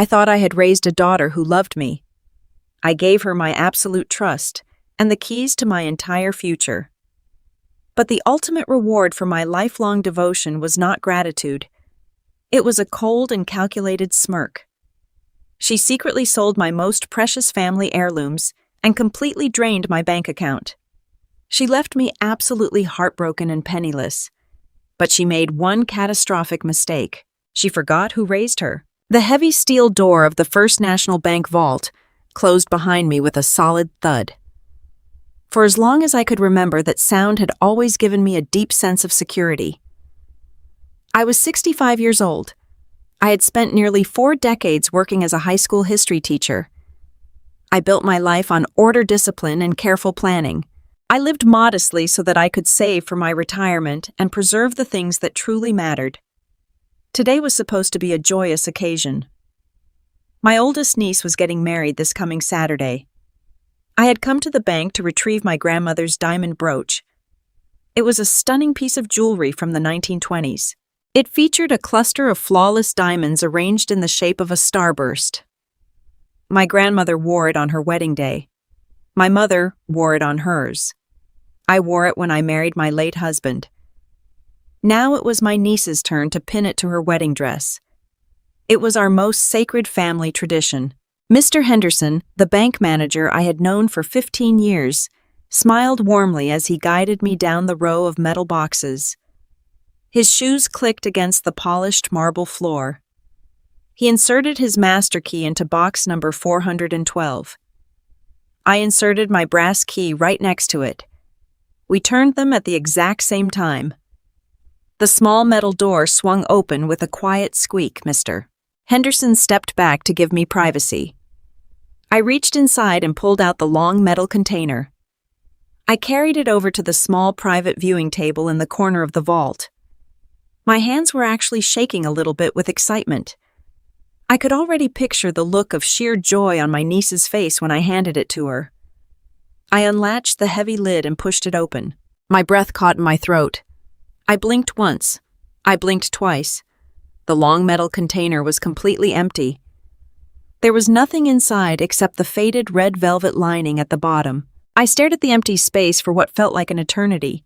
I thought I had raised a daughter who loved me. I gave her my absolute trust and the keys to my entire future. But the ultimate reward for my lifelong devotion was not gratitude. It was a cold and calculated smirk. She secretly sold my most precious family heirlooms and completely drained my bank account. She left me absolutely heartbroken and penniless. But she made one catastrophic mistake. She forgot who raised her. The heavy steel door of the First National Bank vault closed behind me with a solid thud. For as long as I could remember, that sound had always given me a deep sense of security. I was 65 years old. I had spent nearly 4 decades working as a high school history teacher. I built my life on order, discipline, and careful planning. I lived modestly so that I could save for my retirement and preserve the things that truly mattered. Today was supposed to be a joyous occasion. My oldest niece was getting married this coming Saturday. I had come to the bank to retrieve my grandmother's diamond brooch. It was a stunning piece of jewelry from the 1920s. It featured a cluster of flawless diamonds arranged in the shape of a starburst. My grandmother wore it on her wedding day. My mother wore it on hers. I wore it when I married my late husband. Now it was my niece's turn to pin it to her wedding dress. It was our most sacred family tradition. Mr. Henderson, the bank manager I had known for 15 years, smiled warmly as he guided me down the row of metal boxes. His shoes clicked against the polished marble floor. He inserted his master key into box number 412. I inserted my brass key right next to it. We turned them at the exact same time. The small metal door swung open with a quiet squeak. Mr. Henderson stepped back to give me privacy. I reached inside and pulled out the long metal container. I carried it over to the small private viewing table in the corner of the vault. My hands were actually shaking a little bit with excitement. I could already picture the look of sheer joy on my niece's face when I handed it to her. I unlatched the heavy lid and pushed it open. My breath caught in my throat. I blinked once. I blinked twice. The long metal container was completely empty. There was nothing inside except the faded red velvet lining at the bottom. I stared at the empty space for what felt like an eternity.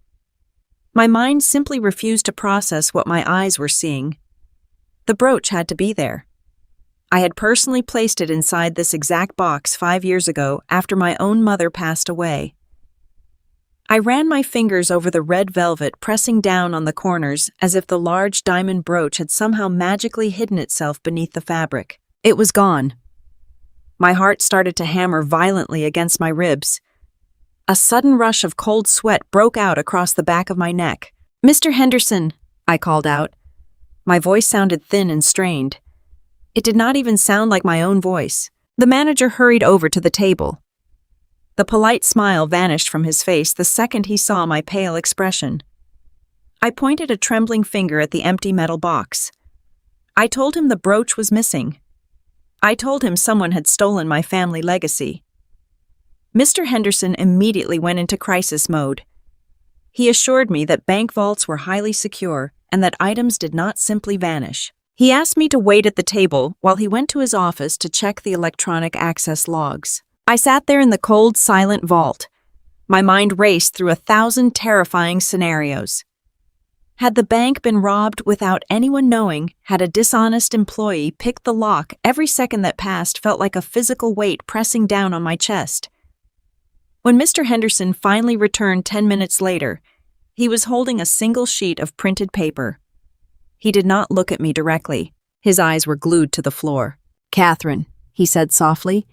My mind simply refused to process what my eyes were seeing. The brooch had to be there. I had personally placed it inside this exact box 5 years ago after my own mother passed away. I ran my fingers over the red velvet, pressing down on the corners as if the large diamond brooch had somehow magically hidden itself beneath the fabric. It was gone. My heart started to hammer violently against my ribs. A sudden rush of cold sweat broke out across the back of my neck. "Mr. Henderson," I called out. My voice sounded thin and strained. It did not even sound like my own voice. The manager hurried over to the table. The polite smile vanished from his face the second he saw my pale expression. I pointed a trembling finger at the empty metal box. I told him the brooch was missing. I told him someone had stolen my family legacy. Mr. Henderson immediately went into crisis mode. He assured me that bank vaults were highly secure and that items did not simply vanish. He asked me to wait at the table while he went to his office to check the electronic access logs. I sat there in the cold, silent vault. My mind raced through 1,000 terrifying scenarios. Had the bank been robbed without anyone knowing? Had a dishonest employee picked the lock? Every second that passed felt like a physical weight pressing down on my chest. When Mr. Henderson finally returned 10 minutes later, he was holding a single sheet of printed paper. He did not look at me directly. His eyes were glued to the floor. "Catherine," he said softly.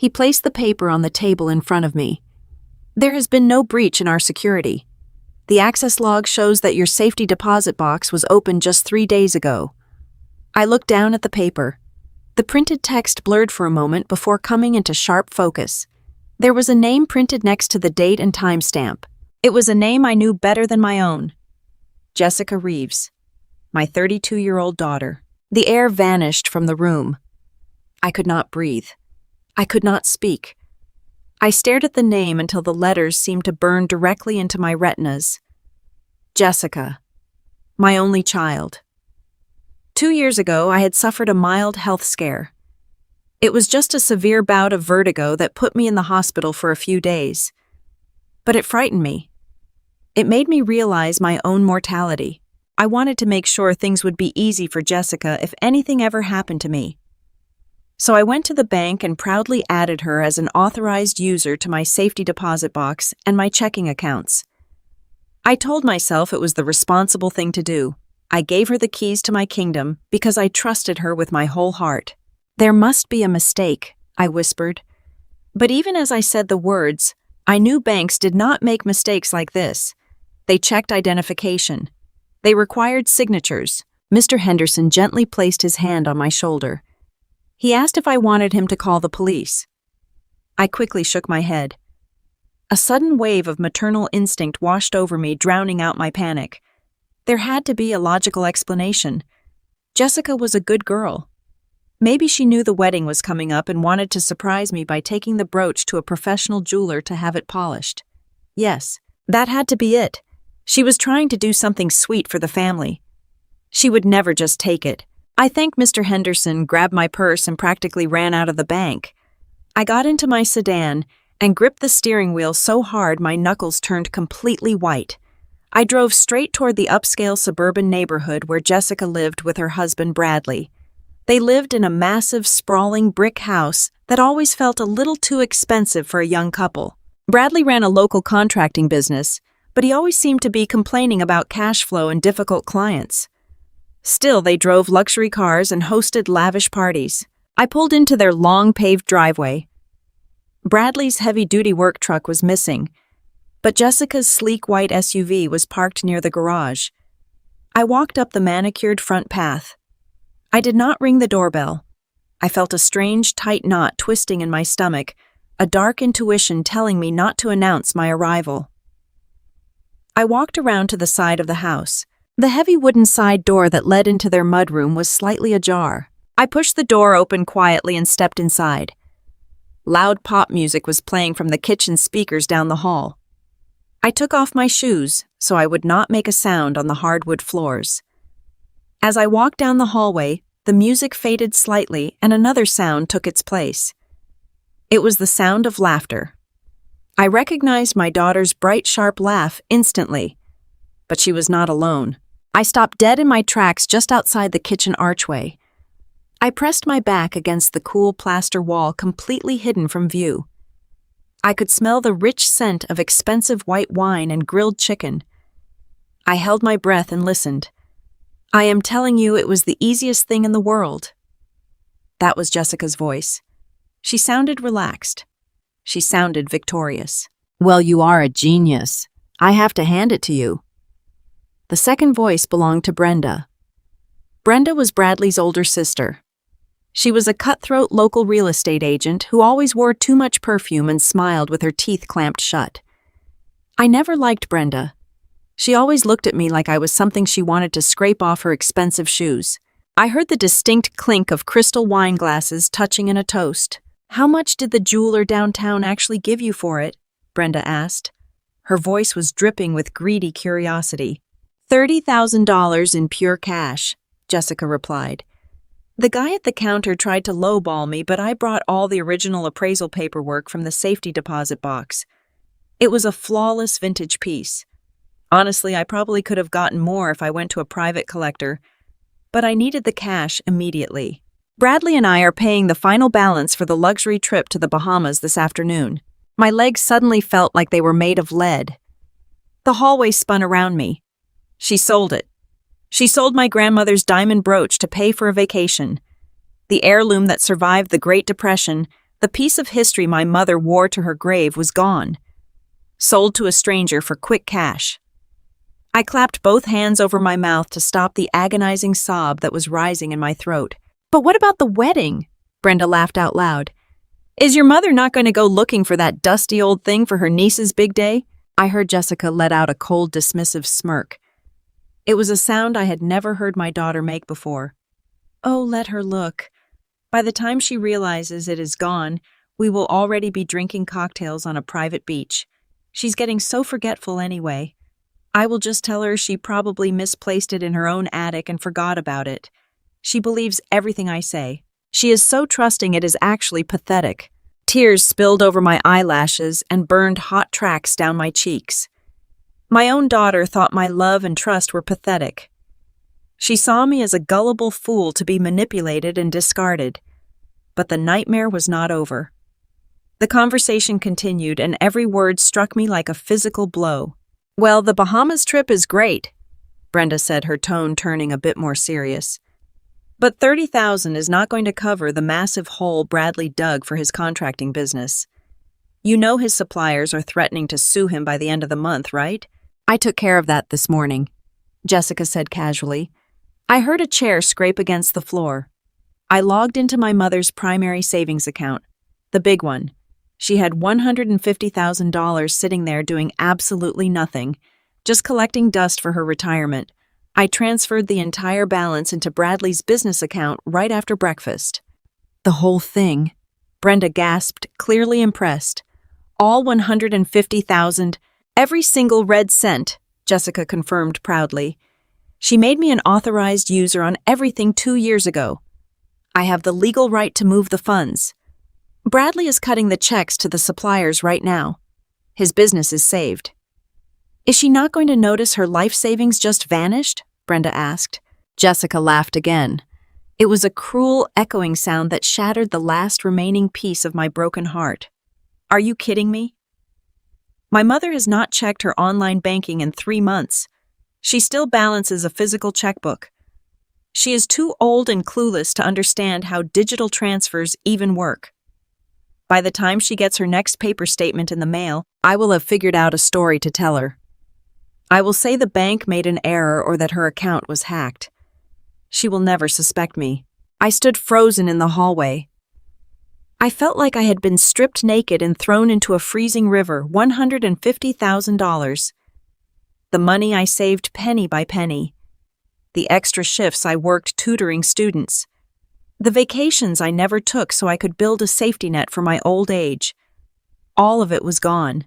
He placed the paper on the table in front of me. "There has been no breach in our security. The access log shows that your safety deposit box was opened just 3 days ago." I looked down at the paper. The printed text blurred for a moment before coming into sharp focus. There was a name printed next to the date and timestamp. It was a name I knew better than my own. Jessica Reeves, my 32-year-old daughter. The air vanished from the room. I could not breathe. I could not speak. I stared at the name until the letters seemed to burn directly into my retinas. Jessica, my only child. 2 years ago, I had suffered a mild health scare. It was just a severe bout of vertigo that put me in the hospital for a few days. But it frightened me. It made me realize my own mortality. I wanted to make sure things would be easy for Jessica if anything ever happened to me. So I went to the bank and proudly added her as an authorized user to my safety deposit box and my checking accounts. I told myself it was the responsible thing to do. I gave her the keys to my kingdom because I trusted her with my whole heart. "There must be a mistake," I whispered. But even as I said the words, I knew banks did not make mistakes like this. They checked identification. They required signatures. Mr. Henderson gently placed his hand on my shoulder. He asked if I wanted him to call the police. I quickly shook my head. A sudden wave of maternal instinct washed over me, drowning out my panic. There had to be a logical explanation. Jessica was a good girl. Maybe she knew the wedding was coming up and wanted to surprise me by taking the brooch to a professional jeweler to have it polished. Yes, that had to be it. She was trying to do something sweet for the family. She would never just take it. I thanked Mr. Henderson, grabbed my purse, and practically ran out of the bank. I got into my sedan and gripped the steering wheel so hard my knuckles turned completely white. I drove straight toward the upscale suburban neighborhood where Jessica lived with her husband Bradley. They lived in a massive, sprawling brick house that always felt a little too expensive for a young couple. Bradley ran a local contracting business, but he always seemed to be complaining about cash flow and difficult clients. Still, they drove luxury cars and hosted lavish parties. I pulled into their long paved driveway. Bradley's heavy-duty work truck was missing, but Jessica's sleek white SUV was parked near the garage. I walked up the manicured front path. I did not ring the doorbell. I felt a strange, tight knot twisting in my stomach, a dark intuition telling me not to announce my arrival. I walked around to the side of the house. The heavy wooden side door that led into their mudroom was slightly ajar. I pushed the door open quietly and stepped inside. Loud pop music was playing from the kitchen speakers down the hall. I took off my shoes so I would not make a sound on the hardwood floors. As I walked down the hallway, the music faded slightly and another sound took its place. It was the sound of laughter. I recognized my daughter's bright, sharp laugh instantly, but she was not alone. I stopped dead in my tracks just outside the kitchen archway. I pressed my back against the cool plaster wall, completely hidden from view. I could smell the rich scent of expensive white wine and grilled chicken. I held my breath and listened. I am telling you, it was the easiest thing in the world. That was Jessica's voice. She sounded relaxed. She sounded victorious. "Well, you are a genius. I have to hand it to you." The second voice belonged to Brenda. Brenda was Bradley's older sister. She was a cutthroat local real estate agent who always wore too much perfume and smiled with her teeth clamped shut. I never liked Brenda. She always looked at me like I was something she wanted to scrape off her expensive shoes. I heard the distinct clink of crystal wine glasses touching in a toast. "How much did the jeweler downtown actually give you for it?" Brenda asked. Her voice was dripping with greedy curiosity. $30,000 in pure cash, Jessica replied. The guy at the counter tried to lowball me, but I brought all the original appraisal paperwork from the safety deposit box. It was a flawless vintage piece. Honestly, I probably could have gotten more if I went to a private collector, but I needed the cash immediately. Bradley and I are paying the final balance for the luxury trip to the Bahamas this afternoon. My legs suddenly felt like they were made of lead. The hallway spun around me. She sold it. She sold my grandmother's diamond brooch to pay for a vacation. The heirloom that survived the Great Depression, the piece of history my mother wore to her grave, was gone. Sold to a stranger for quick cash. I clapped both hands over my mouth to stop the agonizing sob that was rising in my throat. "But what about the wedding?" Brenda laughed out loud. "Is your mother not going to go looking for that dusty old thing for her niece's big day?" I heard Jessica let out a cold, dismissive smirk. It was a sound I had never heard my daughter make before. "Oh, let her look. By the time she realizes it is gone, we will already be drinking cocktails on a private beach. She's getting so forgetful anyway. I will just tell her she probably misplaced it in her own attic and forgot about it. She believes everything I say." She is so trusting it is actually pathetic. Tears spilled over my eyelashes and burned hot tracks down my cheeks. My own daughter thought my love and trust were pathetic. She saw me as a gullible fool to be manipulated and discarded. But the nightmare was not over. The conversation continued, and every word struck me like a physical blow. "Well, the Bahamas trip is great," Brenda said, her tone turning a bit more serious. "But $30,000 is not going to cover the massive hole Bradley dug for his contracting business. You know his suppliers are threatening to sue him by the end of the month, right?" "I took care of that this morning," Jessica said casually. I heard a chair scrape against the floor. I logged into my mother's primary savings account, the big one. She had $150,000 sitting there doing absolutely nothing, just collecting dust for her retirement. I transferred the entire balance into Bradley's business account right after breakfast. "The whole thing?" Brenda gasped, clearly impressed. "All $150,000, every single red cent," Jessica confirmed proudly. "She made me an authorized user on everything 2 years ago. I have the legal right to move the funds. Bradley is cutting the checks to the suppliers right now. His business is saved." "Is she not going to notice her life savings just vanished?" Brenda asked. Jessica laughed again. It was a cruel, echoing sound that shattered the last remaining piece of my broken heart. "Are you kidding me? My mother has not checked her online banking in 3 months. She still balances a physical checkbook. She is too old and clueless to understand how digital transfers even work. By the time she gets her next paper statement in the mail, I will have figured out a story to tell her. I will say the bank made an error or that her account was hacked. She will never suspect me." I stood frozen in the hallway. I felt like I had been stripped naked and thrown into a freezing river. $150,000. The money I saved penny by penny. The extra shifts I worked tutoring students. The vacations I never took so I could build a safety net for my old age. All of it was gone.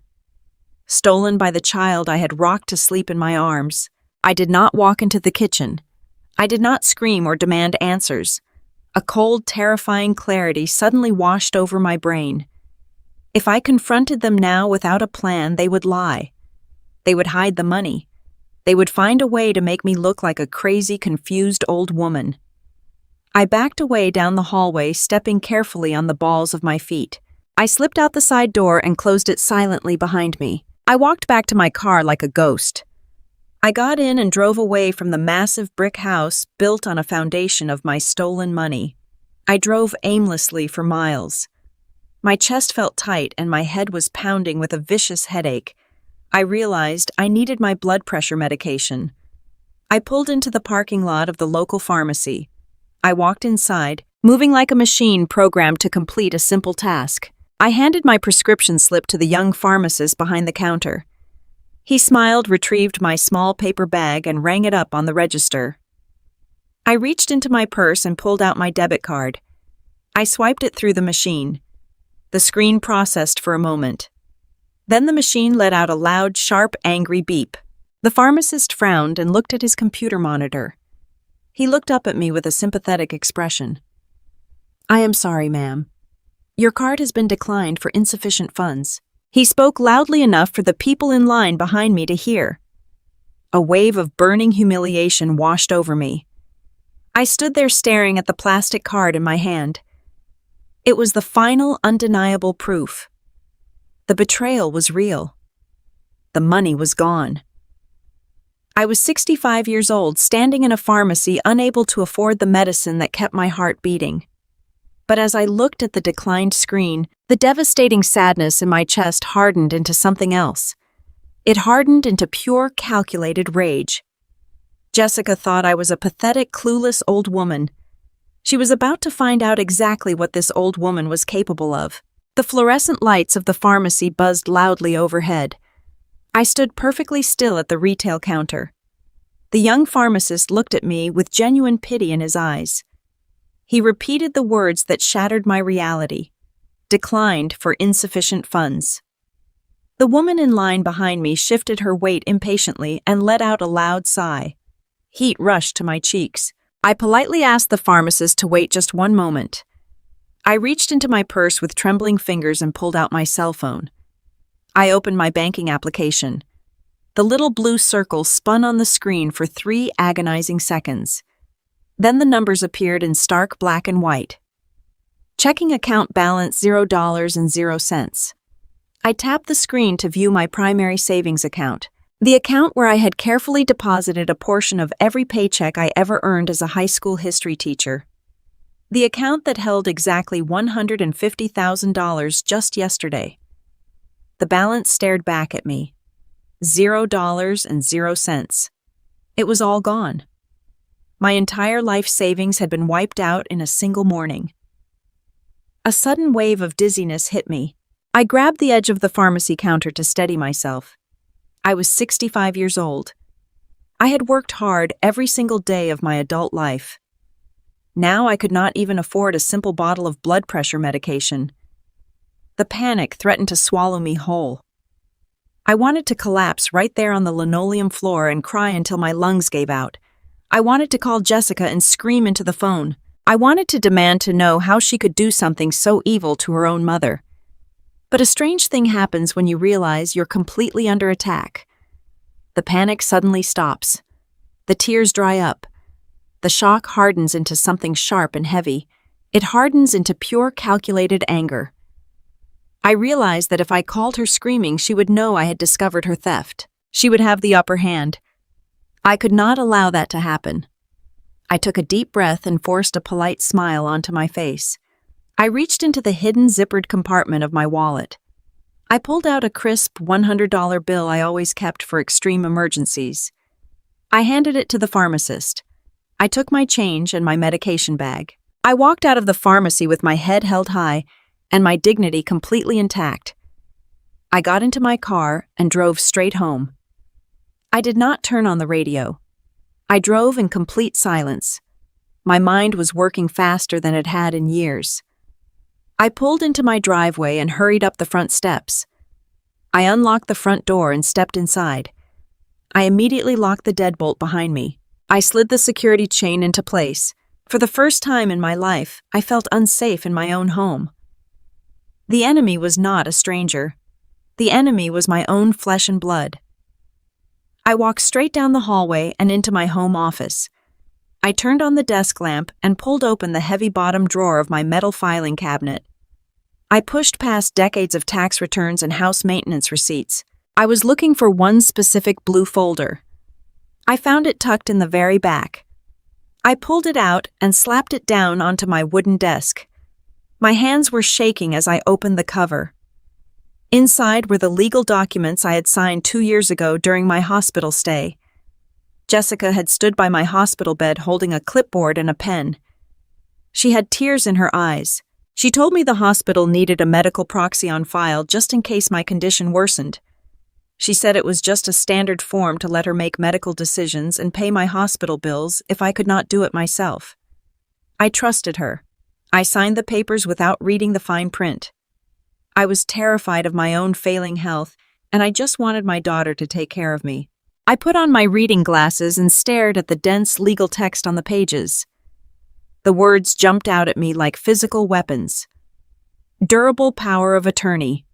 Stolen by the child I had rocked to sleep in my arms. I did not walk into the kitchen. I did not scream or demand answers. A cold, terrifying clarity suddenly washed over my brain. If I confronted them now without a plan, they would lie. They would hide the money. They would find a way to make me look like a crazy, confused old woman. I backed away down the hallway, stepping carefully on the balls of my feet. I slipped out the side door and closed it silently behind me. I walked back to my car like a ghost. I got in and drove away from the massive brick house built on a foundation of my stolen money. I drove aimlessly for miles. My chest felt tight and my head was pounding with a vicious headache. I realized I needed my blood pressure medication. I pulled into the parking lot of the local pharmacy. I walked inside, moving like a machine programmed to complete a simple task. I handed my prescription slip to the young pharmacist behind the counter. He smiled, retrieved my small paper bag, and rang it up on the register. I reached into my purse and pulled out my debit card. I swiped it through the machine. The screen processed for a moment. Then the machine let out a loud, sharp, angry beep. The pharmacist frowned and looked at his computer monitor. He looked up at me with a sympathetic expression. "I am sorry, ma'am. Your card has been declined for insufficient funds." He spoke loudly enough for the people in line behind me to hear. A wave of burning humiliation washed over me. I stood there staring at the plastic card in my hand. It was the final, undeniable proof. The betrayal was real. The money was gone. I was 65 years old, standing in a pharmacy, unable to afford the medicine that kept my heart beating. But as I looked at the declined screen, the devastating sadness in my chest hardened into something else. It hardened into pure, calculated rage. Jessica thought I was a pathetic, clueless old woman. She was about to find out exactly what this old woman was capable of. The fluorescent lights of the pharmacy buzzed loudly overhead. I stood perfectly still at the retail counter. The young pharmacist looked at me with genuine pity in his eyes. He repeated the words that shattered my reality. Declined for insufficient funds. The woman in line behind me shifted her weight impatiently and let out a loud sigh. Heat rushed to my cheeks. I politely asked the pharmacist to wait just one moment. I reached into my purse with trembling fingers and pulled out my cell phone. I opened my banking application. The little blue circle spun on the screen for 3 agonizing seconds. Then the numbers appeared in stark black and white. Checking account balance $0.00. I tapped the screen to view my primary savings account, the account where I had carefully deposited a portion of every paycheck I ever earned as a high school history teacher. The account that held exactly $150,000 just yesterday. The balance stared back at me. $0.00. It was all gone. My entire life savings had been wiped out in a single morning. A sudden wave of dizziness hit me. I grabbed the edge of the pharmacy counter to steady myself. I was 65 years old. I had worked hard every single day of my adult life. Now I could not even afford a simple bottle of blood pressure medication. The panic threatened to swallow me whole. I wanted to collapse right there on the linoleum floor and cry until my lungs gave out. I wanted to call Jessica and scream into the phone. I wanted to demand to know how she could do something so evil to her own mother. But a strange thing happens when you realize you're completely under attack. The panic suddenly stops. The tears dry up. The shock hardens into something sharp and heavy. It hardens into pure calculated anger. I realized that if I called her screaming, she would know I had discovered her theft. She would have the upper hand. I could not allow that to happen. I took a deep breath and forced a polite smile onto my face. I reached into the hidden zippered compartment of my wallet. I pulled out a crisp $100 bill I always kept for extreme emergencies. I handed it to the pharmacist. I took my change and my medication bag. I walked out of the pharmacy with my head held high and my dignity completely intact. I got into my car and drove straight home. I did not turn on the radio. I drove in complete silence. My mind was working faster than it had in years. I pulled into my driveway and hurried up the front steps. I unlocked the front door and stepped inside. I immediately locked the deadbolt behind me. I slid the security chain into place. For the first time in my life, I felt unsafe in my own home. The enemy was not a stranger. The enemy was my own flesh and blood. I walked straight down the hallway and into my home office. I turned on the desk lamp and pulled open the heavy bottom drawer of my metal filing cabinet. I pushed past decades of tax returns and house maintenance receipts. I was looking for one specific blue folder. I found it tucked in the very back. I pulled it out and slapped it down onto my wooden desk. My hands were shaking as I opened the cover. Inside were the legal documents I had signed 2 years ago during my hospital stay. Jessica had stood by my hospital bed holding a clipboard and a pen. She had tears in her eyes. She told me the hospital needed a medical proxy on file just in case my condition worsened. She said it was just a standard form to let her make medical decisions and pay my hospital bills if I could not do it myself. I trusted her. I signed the papers without reading the fine print. I was terrified of my own failing health, and I just wanted my daughter to take care of me. I put on my reading glasses and stared at the dense legal text on the pages. The words jumped out at me like physical weapons. Durable power of attorney.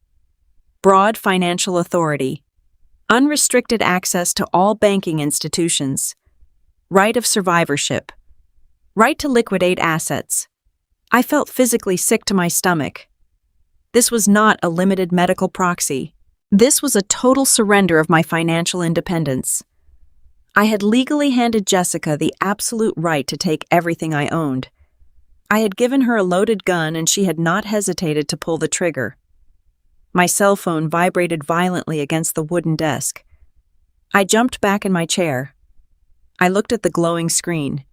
Broad financial authority. Unrestricted access to all banking institutions. Right of survivorship. Right to liquidate assets. I felt physically sick to my stomach. This was not a limited medical proxy. This was a total surrender of my financial independence. I had legally handed Jessica the absolute right to take everything I owned. I had given her a loaded gun and she had not hesitated to pull the trigger. My cell phone vibrated violently against the wooden desk. I jumped back in my chair. I looked at the glowing screen.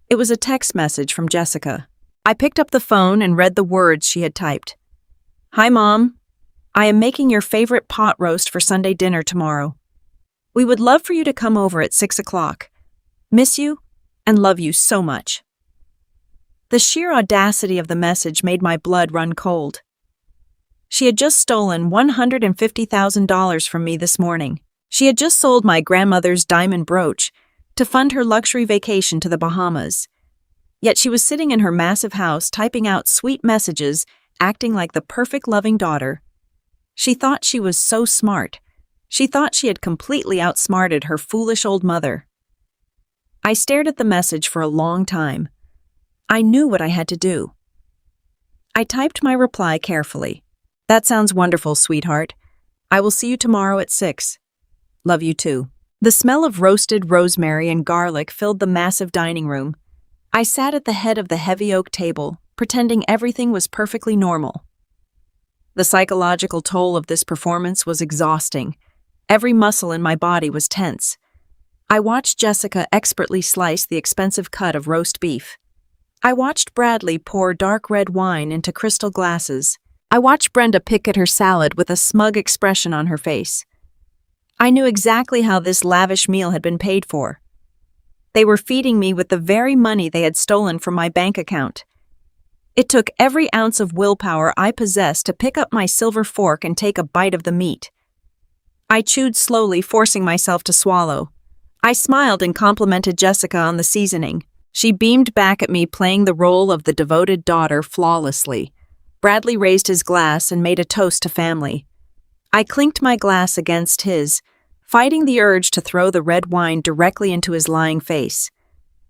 It was a text message from Jessica. I picked up the phone and read the words she had typed. "Hi, Mom. I am making your favorite pot roast for Sunday dinner tomorrow. We would love for you to come over at 6 o'clock. Miss you and love you so much." The sheer audacity of the message made my blood run cold. She had just stolen $150,000 from me this morning. She had just sold my grandmother's diamond brooch to fund her luxury vacation to the Bahamas. Yet she was sitting in her massive house typing out sweet messages, acting like the perfect loving daughter. She thought she was so smart. She thought she had completely outsmarted her foolish old mother. I stared at the message for a long time. I knew what I had to do. I typed my reply carefully. "That sounds wonderful, sweetheart. I will see you tomorrow at 6. Love you too." The smell of roasted rosemary and garlic filled the massive dining room. I sat at the head of the heavy oak table, pretending everything was perfectly normal. The psychological toll of this performance was exhausting. Every muscle in my body was tense. I watched Jessica expertly slice the expensive cut of roast beef. I watched Bradley pour dark red wine into crystal glasses. I watched Brenda pick at her salad with a smug expression on her face. I knew exactly how this lavish meal had been paid for. They were feeding me with the very money they had stolen from my bank account. It took every ounce of willpower I possessed to pick up my silver fork and take a bite of the meat. I chewed slowly, forcing myself to swallow. I smiled and complimented Jessica on the seasoning. She beamed back at me, playing the role of the devoted daughter flawlessly. Bradley raised his glass and made a toast to family. I clinked my glass against his, fighting the urge to throw the red wine directly into his lying face.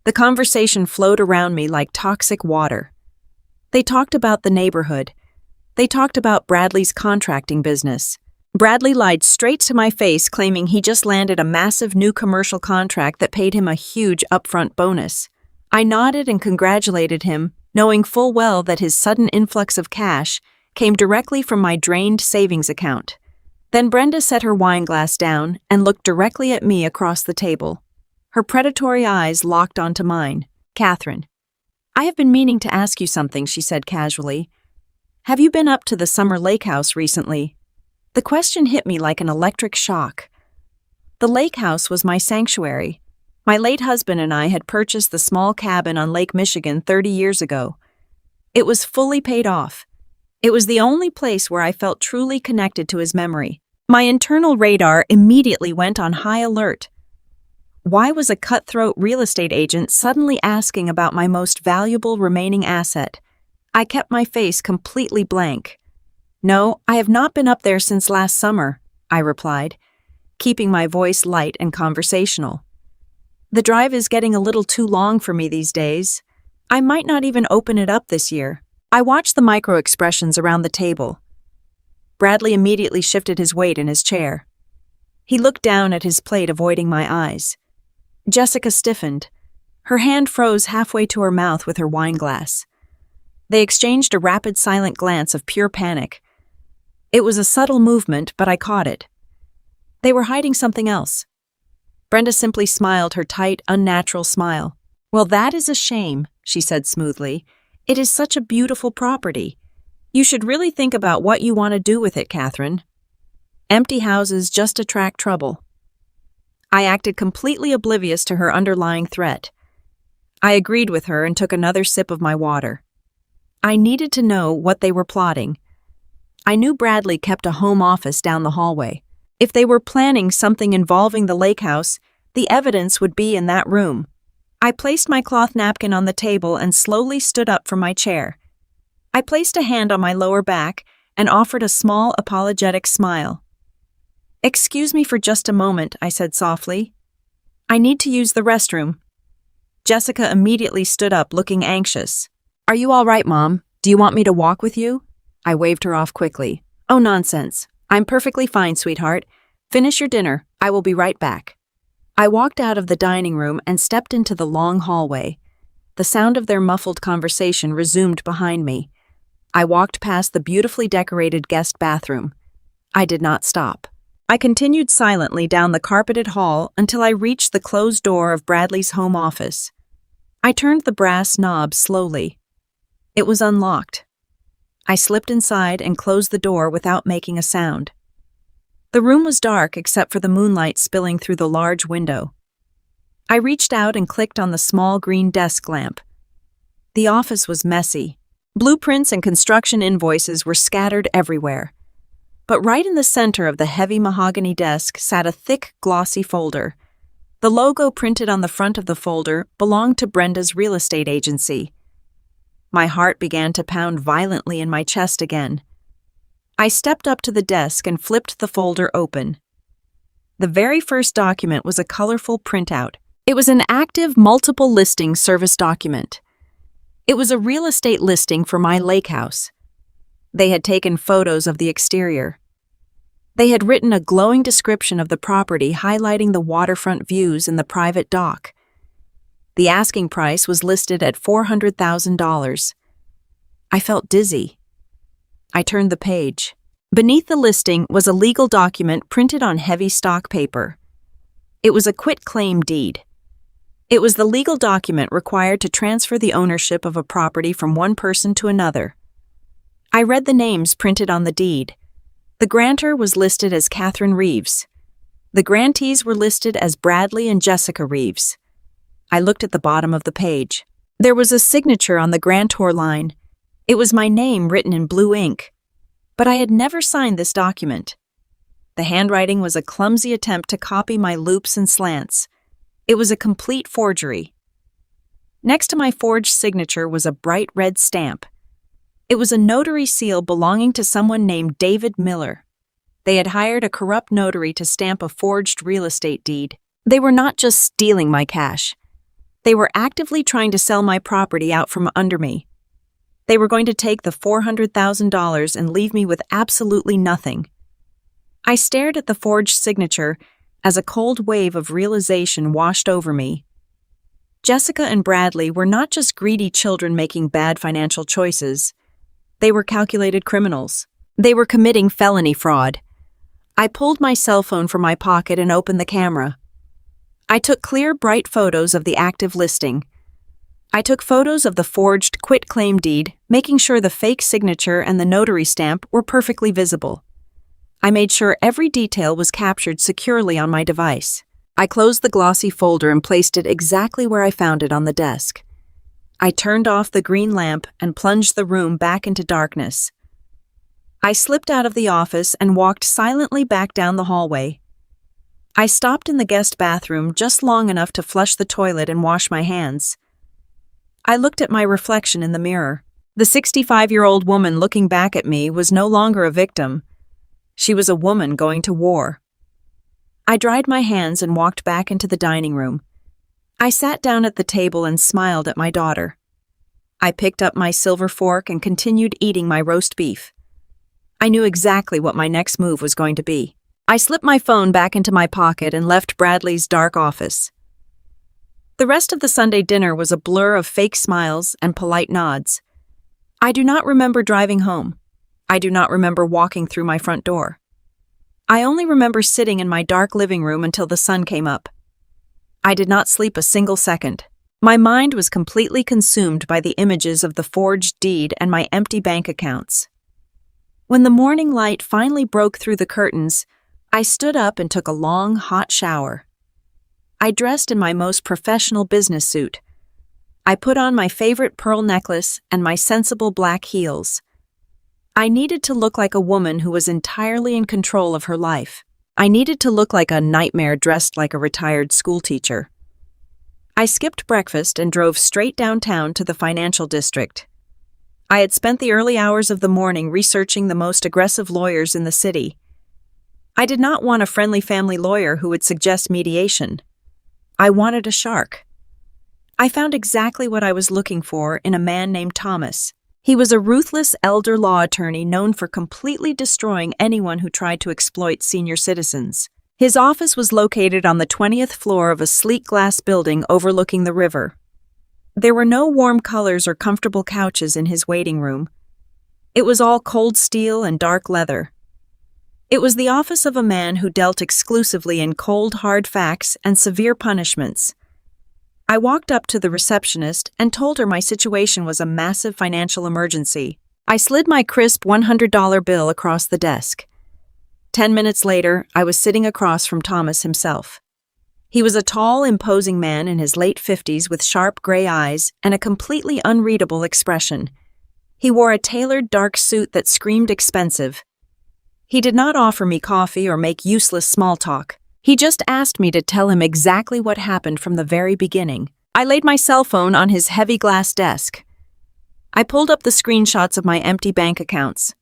The conversation flowed around me like toxic water. They talked about the neighborhood. They talked about Bradley's contracting business. Bradley lied straight to my face, claiming he just landed a massive new commercial contract that paid him a huge upfront bonus. I nodded and congratulated him, knowing full well that his sudden influx of cash came directly from my drained savings account. Then Brenda set her wine glass down and looked directly at me across the table. Her predatory eyes locked onto mine. "Catherine, I have been meaning to ask you something," she said casually. "Have you been up to the summer lake house recently?" The question hit me like an electric shock. The lake house was my sanctuary. My late husband and I had purchased the small cabin on Lake Michigan 30 years ago. It was fully paid off. It was the only place where I felt truly connected to his memory. My internal radar immediately went on high alert. Why was a cutthroat real estate agent suddenly asking about my most valuable remaining asset? I kept my face completely blank. "No, I have not been up there since last summer," I replied, keeping my voice light and conversational. "The drive is getting a little too long for me these days. I might not even open it up this year." I watched the micro-expressions around the table. Bradley immediately shifted his weight in his chair. He looked down at his plate, avoiding my eyes. Jessica stiffened. Her hand froze halfway to her mouth with her wine glass. They exchanged a rapid, silent glance of pure panic. It was a subtle movement, but I caught it. They were hiding something else. Brenda simply smiled her tight, unnatural smile. "Well, that is a shame," she said smoothly. "It is such a beautiful property. You should really think about what you want to do with it, Catherine. Empty houses just attract trouble." I acted completely oblivious to her underlying threat. I agreed with her and took another sip of my water. I needed to know what they were plotting. I knew Bradley kept a home office down the hallway. If they were planning something involving the lake house, the evidence would be in that room. I placed my cloth napkin on the table and slowly stood up from my chair. I placed a hand on my lower back and offered a small, apologetic smile. "Excuse me for just a moment," I said softly. "I need to use the restroom." Jessica immediately stood up, looking anxious. "Are you all right, Mom? Do you want me to walk with you?" I waved her off quickly. "Oh, nonsense. I'm perfectly fine, sweetheart. Finish your dinner. I will be right back." I walked out of the dining room and stepped into the long hallway. The sound of their muffled conversation resumed behind me. I walked past the beautifully decorated guest bathroom. I did not stop. I continued silently down the carpeted hall until I reached the closed door of Bradley's home office. I turned the brass knob slowly. It was unlocked. I slipped inside and closed the door without making a sound. The room was dark except for the moonlight spilling through the large window. I reached out and clicked on the small green desk lamp. The office was messy. Blueprints and construction invoices were scattered everywhere. But right in the center of the heavy mahogany desk sat a thick, glossy folder. The logo printed on the front of the folder belonged to Brenda's real estate agency. My heart began to pound violently in my chest again. I stepped up to the desk and flipped the folder open. The very first document was a colorful printout. It was an active multiple listing service document. It was a real estate listing for my lake house. They had taken photos of the exterior. They had written a glowing description of the property highlighting the waterfront views and the private dock. The asking price was listed at $400,000. I felt dizzy. I turned the page. Beneath the listing was a legal document printed on heavy stock paper. It was a quitclaim deed. It was the legal document required to transfer the ownership of a property from one person to another. I read the names printed on the deed. The grantor was listed as Catherine Reeves. The grantees were listed as Bradley and Jessica Reeves. I looked at the bottom of the page. There was a signature on the grantor line. It was my name written in blue ink. But I had never signed this document. The handwriting was a clumsy attempt to copy my loops and slants. It was a complete forgery. Next to my forged signature was a bright red stamp. It was a notary seal belonging to someone named David Miller. They had hired a corrupt notary to stamp a forged real estate deed. They were not just stealing my cash. They were actively trying to sell my property out from under me. They were going to take the $400,000 and leave me with absolutely nothing. I stared at the forged signature as a cold wave of realization washed over me. Jessica and Bradley were not just greedy children making bad financial choices. They were calculated criminals. They were committing felony fraud. I pulled my cell phone from my pocket and opened the camera. I took clear, bright photos of the active listing. I took photos of the forged quitclaim deed, making sure the fake signature and the notary stamp were perfectly visible. I made sure every detail was captured securely on my device. I closed the glossy folder and placed it exactly where I found it on the desk. I turned off the green lamp and plunged the room back into darkness. I slipped out of the office and walked silently back down the hallway. I stopped in the guest bathroom just long enough to flush the toilet and wash my hands. I looked at my reflection in the mirror. The 65-year-old woman looking back at me was no longer a victim. She was a woman going to war. I dried my hands and walked back into the dining room. I sat down at the table and smiled at my daughter. I picked up my silver fork and continued eating my roast beef. I knew exactly what my next move was going to be. I slipped my phone back into my pocket and left Bradley's dark office. The rest of the Sunday dinner was a blur of fake smiles and polite nods. I do not remember driving home. I do not remember walking through my front door. I only remember sitting in my dark living room until the sun came up. I did not sleep a single second. My mind was completely consumed by the images of the forged deed and my empty bank accounts. When the morning light finally broke through the curtains, I stood up and took a long, hot shower. I dressed in my most professional business suit. I put on my favorite pearl necklace and my sensible black heels. I needed to look like a woman who was entirely in control of her life. I needed to look like a nightmare dressed like a retired schoolteacher. I skipped breakfast and drove straight downtown to the financial district. I had spent the early hours of the morning researching the most aggressive lawyers in the city. I did not want a friendly family lawyer who would suggest mediation. I wanted a shark. I found exactly what I was looking for in a man named Thomas. He was a ruthless elder law attorney known for completely destroying anyone who tried to exploit senior citizens. His office was located on the 20th floor of a sleek glass building overlooking the river. There were no warm colors or comfortable couches in his waiting room. It was all cold steel and dark leather. It was the office of a man who dealt exclusively in cold, hard facts and severe punishments. I walked up to the receptionist and told her my situation was a massive financial emergency. I slid my crisp $100 bill across the desk. 10 minutes later, I was sitting across from Thomas himself. He was a tall, imposing man in his late 50s with sharp gray eyes and a completely unreadable expression. He wore a tailored dark suit that screamed expensive. He did not offer me coffee or make useless small talk. He just asked me to tell him exactly what happened from the very beginning. I laid my cell phone on his heavy glass desk. I pulled up the screenshots of my empty bank accounts.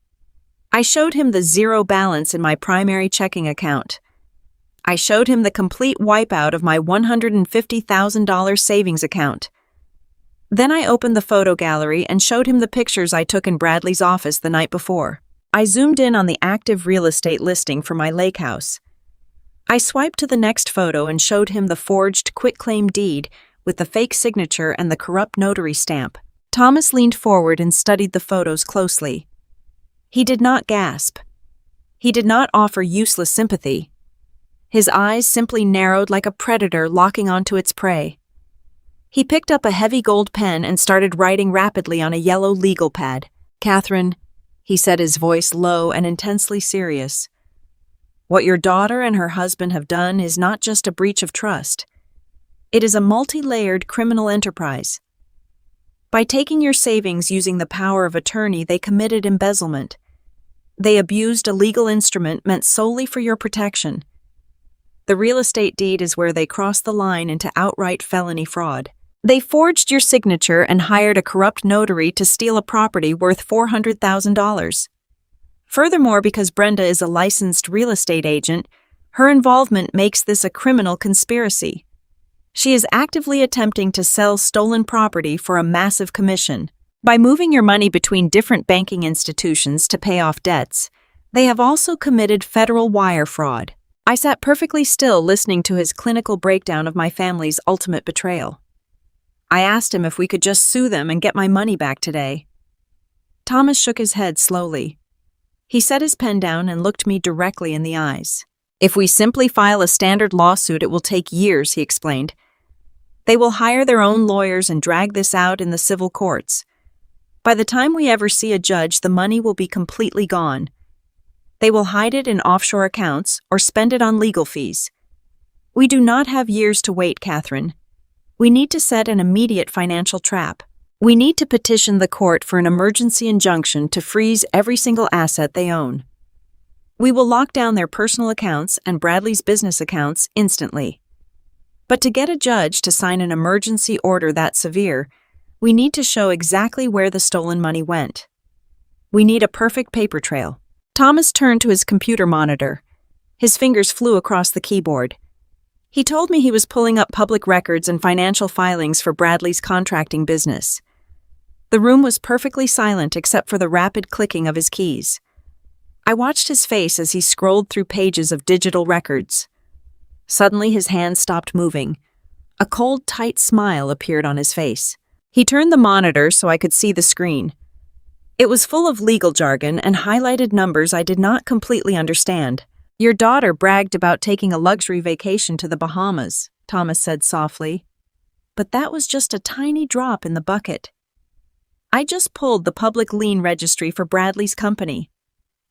I showed him the zero balance in my primary checking account. I showed him the complete wipeout of my $150,000 savings account. Then I opened the photo gallery and showed him the pictures I took in Bradley's office the night before. I zoomed in on the active real estate listing for my lake house. I swiped to the next photo and showed him the forged quitclaim deed with the fake signature and the corrupt notary stamp. Thomas leaned forward and studied the photos closely. He did not gasp. He did not offer useless sympathy. His eyes simply narrowed like a predator locking onto its prey. He picked up a heavy gold pen and started writing rapidly on a yellow legal pad. "Catherine," he said, his voice low and intensely serious, "what your daughter and her husband have done is not just a breach of trust. It is a multi-layered criminal enterprise. By taking your savings using the power of attorney, they committed embezzlement. They abused a legal instrument meant solely for your protection. The real estate deed is where they crossed the line into outright felony fraud. They forged your signature and hired a corrupt notary to steal a property worth $400,000. Furthermore, because Brenda is a licensed real estate agent, her involvement makes this a criminal conspiracy. She is actively attempting to sell stolen property for a massive commission. By moving your money between different banking institutions to pay off debts, they have also committed federal wire fraud." I sat perfectly still listening to his clinical breakdown of my family's ultimate betrayal. I asked him if we could just sue them and get my money back today. Thomas shook his head slowly. He set his pen down and looked me directly in the eyes. "If we simply file a standard lawsuit, it will take years," he explained. "They will hire their own lawyers and drag this out in the civil courts. By the time we ever see a judge, the money will be completely gone. They will hide it in offshore accounts or spend it on legal fees. We do not have years to wait, Catherine. We need to set an immediate financial trap. We need to petition the court for an emergency injunction to freeze every single asset they own. We will lock down their personal accounts and Bradley's business accounts instantly. But to get a judge to sign an emergency order that severe, we need to show exactly where the stolen money went. We need a perfect paper trail." Thomas turned to his computer monitor. His fingers flew across the keyboard. He told me he was pulling up public records and financial filings for Bradley's contracting business. The room was perfectly silent except for the rapid clicking of his keys. I watched his face as he scrolled through pages of digital records. Suddenly, his hands stopped moving. A cold, tight smile appeared on his face. He turned the monitor so I could see the screen. It was full of legal jargon and highlighted numbers I did not completely understand. "Your daughter bragged about taking a luxury vacation to the Bahamas," Thomas said softly. "But that was just a tiny drop in the bucket. I just pulled the public lien registry for Bradley's company.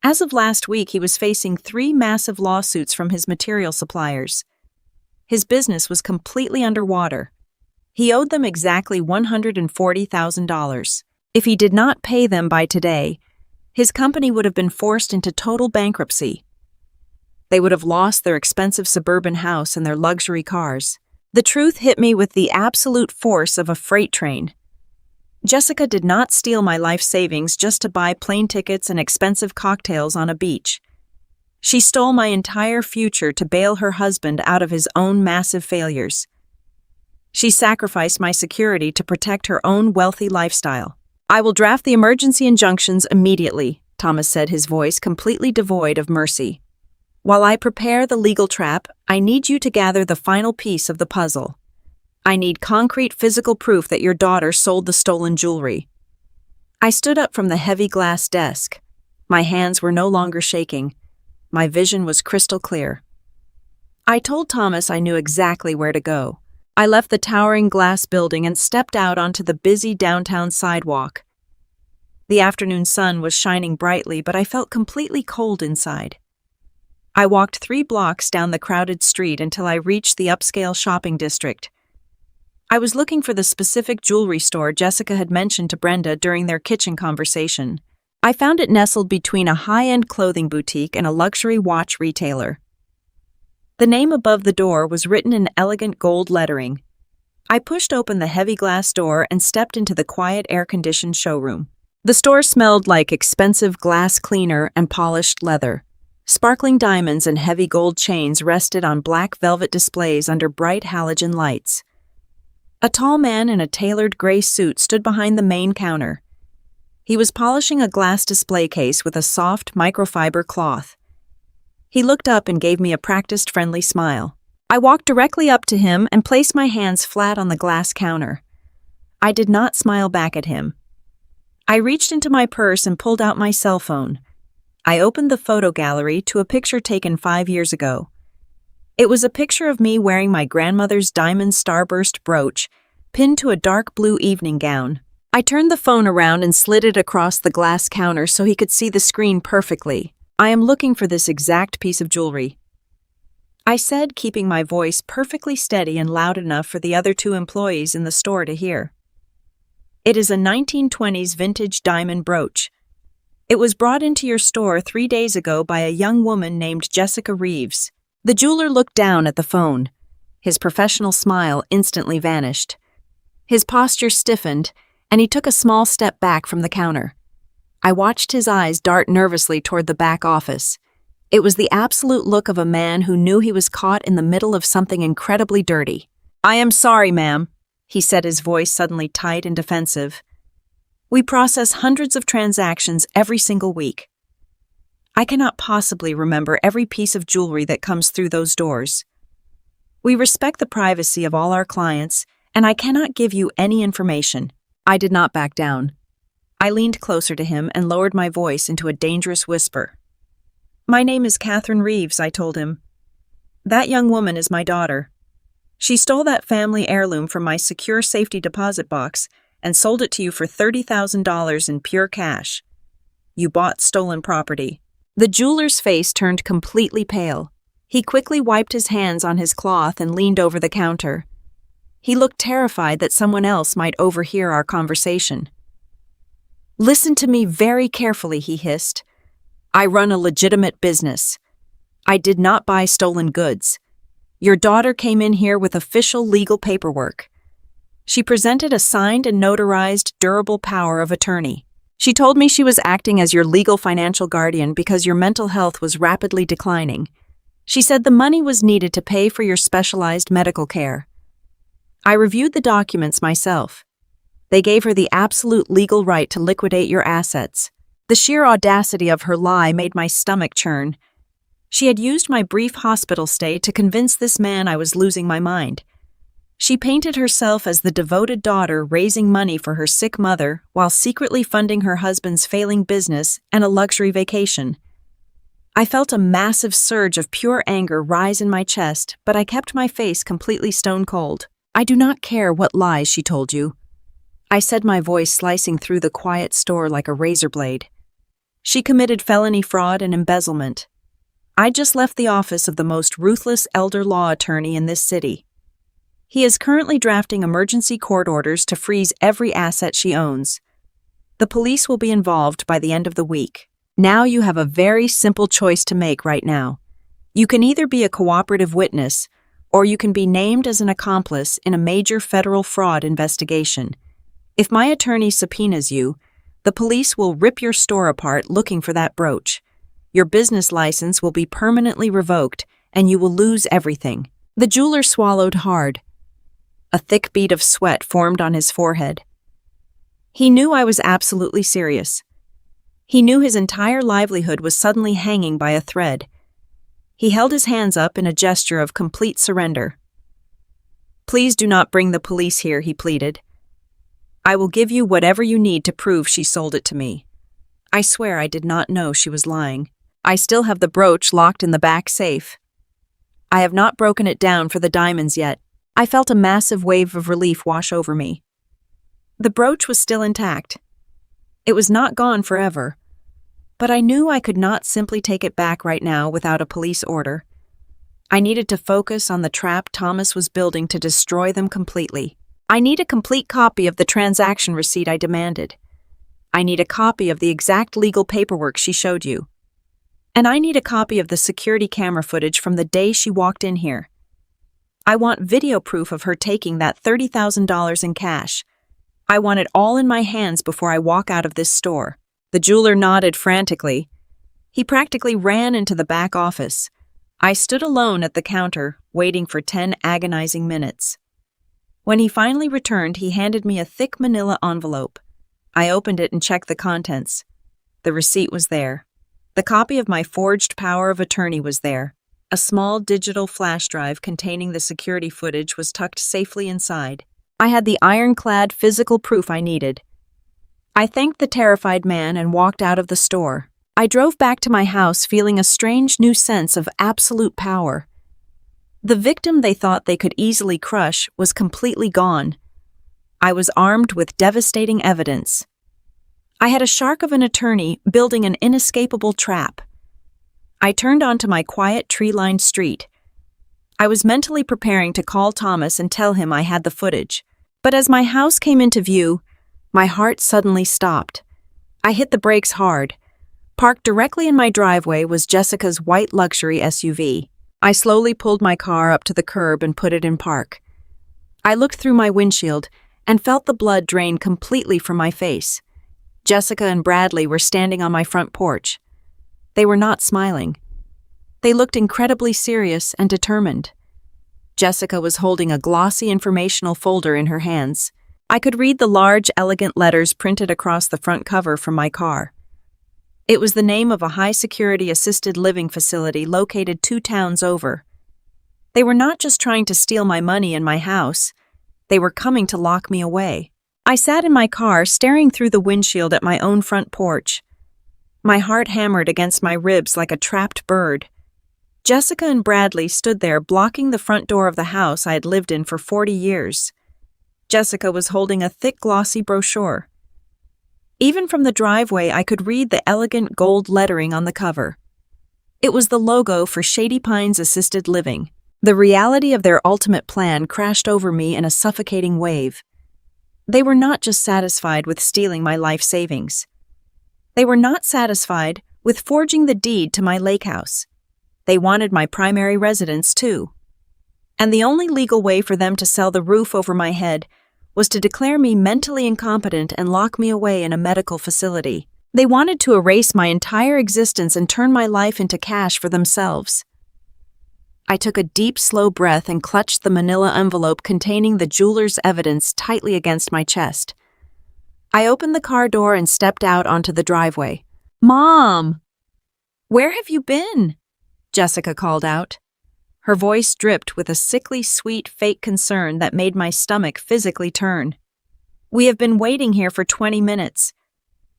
As of last week, he was facing 3 massive lawsuits from his material suppliers. His business was completely underwater. He owed them exactly $140,000. If he did not pay them by today, his company would have been forced into total bankruptcy. They would have lost their expensive suburban house and their luxury cars. The truth hit me with the absolute force of a freight train. Jessica did not steal my life savings just to buy plane tickets and expensive cocktails on a beach. She stole my entire future to bail her husband out of his own massive failures. She sacrificed my security to protect her own wealthy lifestyle. "I will draft the emergency injunctions immediately," Thomas said, his voice completely devoid of mercy. "While I prepare the legal trap, I need you to gather the final piece of the puzzle. I need concrete physical proof that your daughter sold the stolen jewelry." I stood up from the heavy glass desk. My hands were no longer shaking. My vision was crystal clear. I told Thomas I knew exactly where to go. I left the towering glass building and stepped out onto the busy downtown sidewalk. The afternoon sun was shining brightly, but I felt completely cold inside. I walked 3 blocks down the crowded street until I reached the upscale shopping district. I was looking for the specific jewelry store Jessica had mentioned to Brenda during their kitchen conversation. I found it nestled between a high-end clothing boutique and a luxury watch retailer. The name above the door was written in elegant gold lettering. I pushed open the heavy glass door and stepped into the quiet air-conditioned showroom. The store smelled like expensive glass cleaner and polished leather. Sparkling diamonds and heavy gold chains rested on black velvet displays under bright halogen lights. A tall man in a tailored gray suit stood behind the main counter. He was polishing a glass display case with a soft microfiber cloth. He looked up and gave me a practiced, friendly smile. I walked directly up to him and placed my hands flat on the glass counter. I did not smile back at him. I reached into my purse and pulled out my cell phone. I opened the photo gallery to a picture taken 5 years ago. It was a picture of me wearing my grandmother's diamond starburst brooch, pinned to a dark blue evening gown. I turned the phone around and slid it across the glass counter so he could see the screen perfectly. "I am looking for this exact piece of jewelry," I said, keeping my voice perfectly steady and loud enough for the other 2 employees in the store to hear. "It is a 1920s vintage diamond brooch. It was brought into your store 3 days ago by a young woman named Jessica Reeves." The jeweler looked down at the phone. His professional smile instantly vanished. His posture stiffened, and he took a small step back from the counter. I watched his eyes dart nervously toward the back office. It was the absolute look of a man who knew he was caught in the middle of something incredibly dirty. "I am sorry, ma'am," he said, his voice suddenly tight and defensive. "We process hundreds of transactions every single week. I cannot possibly remember every piece of jewelry that comes through those doors. We respect the privacy of all our clients, and I cannot give you any information." I did not back down. I leaned closer to him and lowered my voice into a dangerous whisper. "My name is Catherine Reeves," I told him. "That young woman is my daughter. She stole that family heirloom from my secure safety deposit box and sold it to you for $30,000 in pure cash. You bought stolen property." The jeweler's face turned completely pale. He quickly wiped his hands on his cloth and leaned over the counter. He looked terrified that someone else might overhear our conversation. "Listen to me very carefully," he hissed. "I run a legitimate business. I did not buy stolen goods. Your daughter came in here with official legal paperwork. She presented a signed and notarized durable power of attorney. She told me she was acting as your legal financial guardian because your mental health was rapidly declining. She said the money was needed to pay for your specialized medical care. I reviewed the documents myself. They gave her the absolute legal right to liquidate your assets. The sheer audacity of her lie made my stomach churn. She had used my brief hospital stay to convince this man I was losing my mind. She painted herself as the devoted daughter raising money for her sick mother while secretly funding her husband's failing business and a luxury vacation. I felt a massive surge of pure anger rise in my chest, but I kept my face completely stone cold. "I do not care what lies she told you," I said, my voice slicing through the quiet store like a razor blade. "She committed felony fraud and embezzlement. I just left the office of the most ruthless elder law attorney in this city. He is currently drafting emergency court orders to freeze every asset she owns. The police will be involved by the end of the week. Now you have a very simple choice to make right now. You can either be a cooperative witness, or you can be named as an accomplice in a major federal fraud investigation. If my attorney subpoenas you, the police will rip your store apart looking for that brooch. Your business license will be permanently revoked, and you will lose everything." The jeweler swallowed hard. A thick bead of sweat formed on his forehead. He knew I was absolutely serious. He knew his entire livelihood was suddenly hanging by a thread. He held his hands up in a gesture of complete surrender. "Please do not bring the police here," he pleaded. "I will give you whatever you need to prove she sold it to me. I swear I did not know she was lying. I still have the brooch locked in the back safe. I have not broken it down for the diamonds yet." I felt a massive wave of relief wash over me. The brooch was still intact. It was not gone forever, but I knew I could not simply take it back right now without a police order. I needed to focus on the trap Thomas was building to destroy them completely. "I need a complete copy of the transaction receipt," I demanded. "I need a copy of the exact legal paperwork she showed you. And I need a copy of the security camera footage from the day she walked in here. I want video proof of her taking that $30,000 in cash. I want it all in my hands before I walk out of this store." The jeweler nodded frantically. He practically ran into the back office. I stood alone at the counter, waiting for 10 agonizing minutes. When he finally returned, he handed me a thick manila envelope. I opened it and checked the contents. The receipt was there. The copy of my forged power of attorney was there. A small digital flash drive containing the security footage was tucked safely inside. I had the ironclad physical proof I needed. I thanked the terrified man and walked out of the store. I drove back to my house feeling a strange new sense of absolute power. The victim they thought they could easily crush was completely gone. I was armed with devastating evidence. I had a shark of an attorney building an inescapable trap. I turned onto my quiet tree-lined street. I was mentally preparing to call Thomas and tell him I had the footage. But as my house came into view, my heart suddenly stopped. I hit the brakes hard. Parked directly in my driveway was Jessica's white luxury SUV. I slowly pulled my car up to the curb and put it in park. I looked through my windshield and felt the blood drain completely from my face. Jessica and Bradley were standing on my front porch. They were not smiling. They looked incredibly serious and determined. Jessica was holding a glossy informational folder in her hands. I could read the large, elegant letters printed across the front cover from my car. It was the name of a high-security assisted living facility located 2 towns over. They were not just trying to steal my money and my house. They were coming to lock me away. I sat in my car, staring through the windshield at my own front porch. My heart hammered against my ribs like a trapped bird. Jessica and Bradley stood there blocking the front door of the house I had lived in for 40 years. Jessica was holding a thick, glossy brochure. Even from the driveway, I could read the elegant gold lettering on the cover. It was the logo for Shady Pines Assisted Living. The reality of their ultimate plan crashed over me in a suffocating wave. They were not just satisfied with stealing my life savings. They were not satisfied with forging the deed to my lake house. They wanted my primary residence, too. And the only legal way for them to sell the roof over my head was to declare me mentally incompetent and lock me away in a medical facility. They wanted to erase my entire existence and turn my life into cash for themselves. I took a deep, slow breath and clutched the manila envelope containing the jeweler's evidence tightly against my chest. I opened the car door and stepped out onto the driveway. "Mom! Where have you been?" Jessica called out. Her voice dripped with a sickly, sweet, fake concern that made my stomach physically turn. "We have been waiting here for 20 minutes.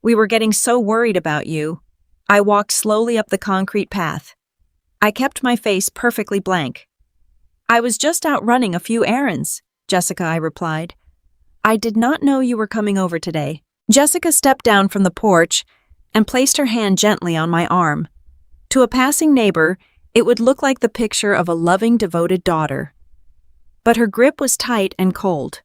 We were getting so worried about you." I walked slowly up the concrete path. I kept my face perfectly blank. "I was just out running a few errands," Jessica, I replied. "I did not know you were coming over today." Jessica stepped down from the porch and placed her hand gently on my arm. To a passing neighbor, it would look like the picture of a loving, devoted daughter. But her grip was tight and cold.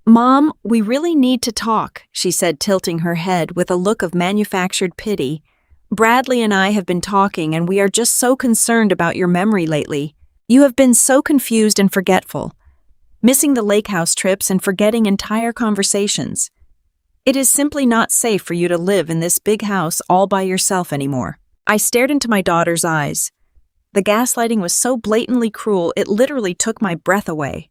"Mom, we really need to talk," she said, tilting her head with a look of manufactured pity. "Bradley and I have been talking, and we are just so concerned about your memory lately. You have been so confused and forgetful, missing the lake house trips and forgetting entire conversations. It is simply not safe for you to live in this big house all by yourself anymore." I stared into my daughter's eyes. The gaslighting was so blatantly cruel, it literally took my breath away.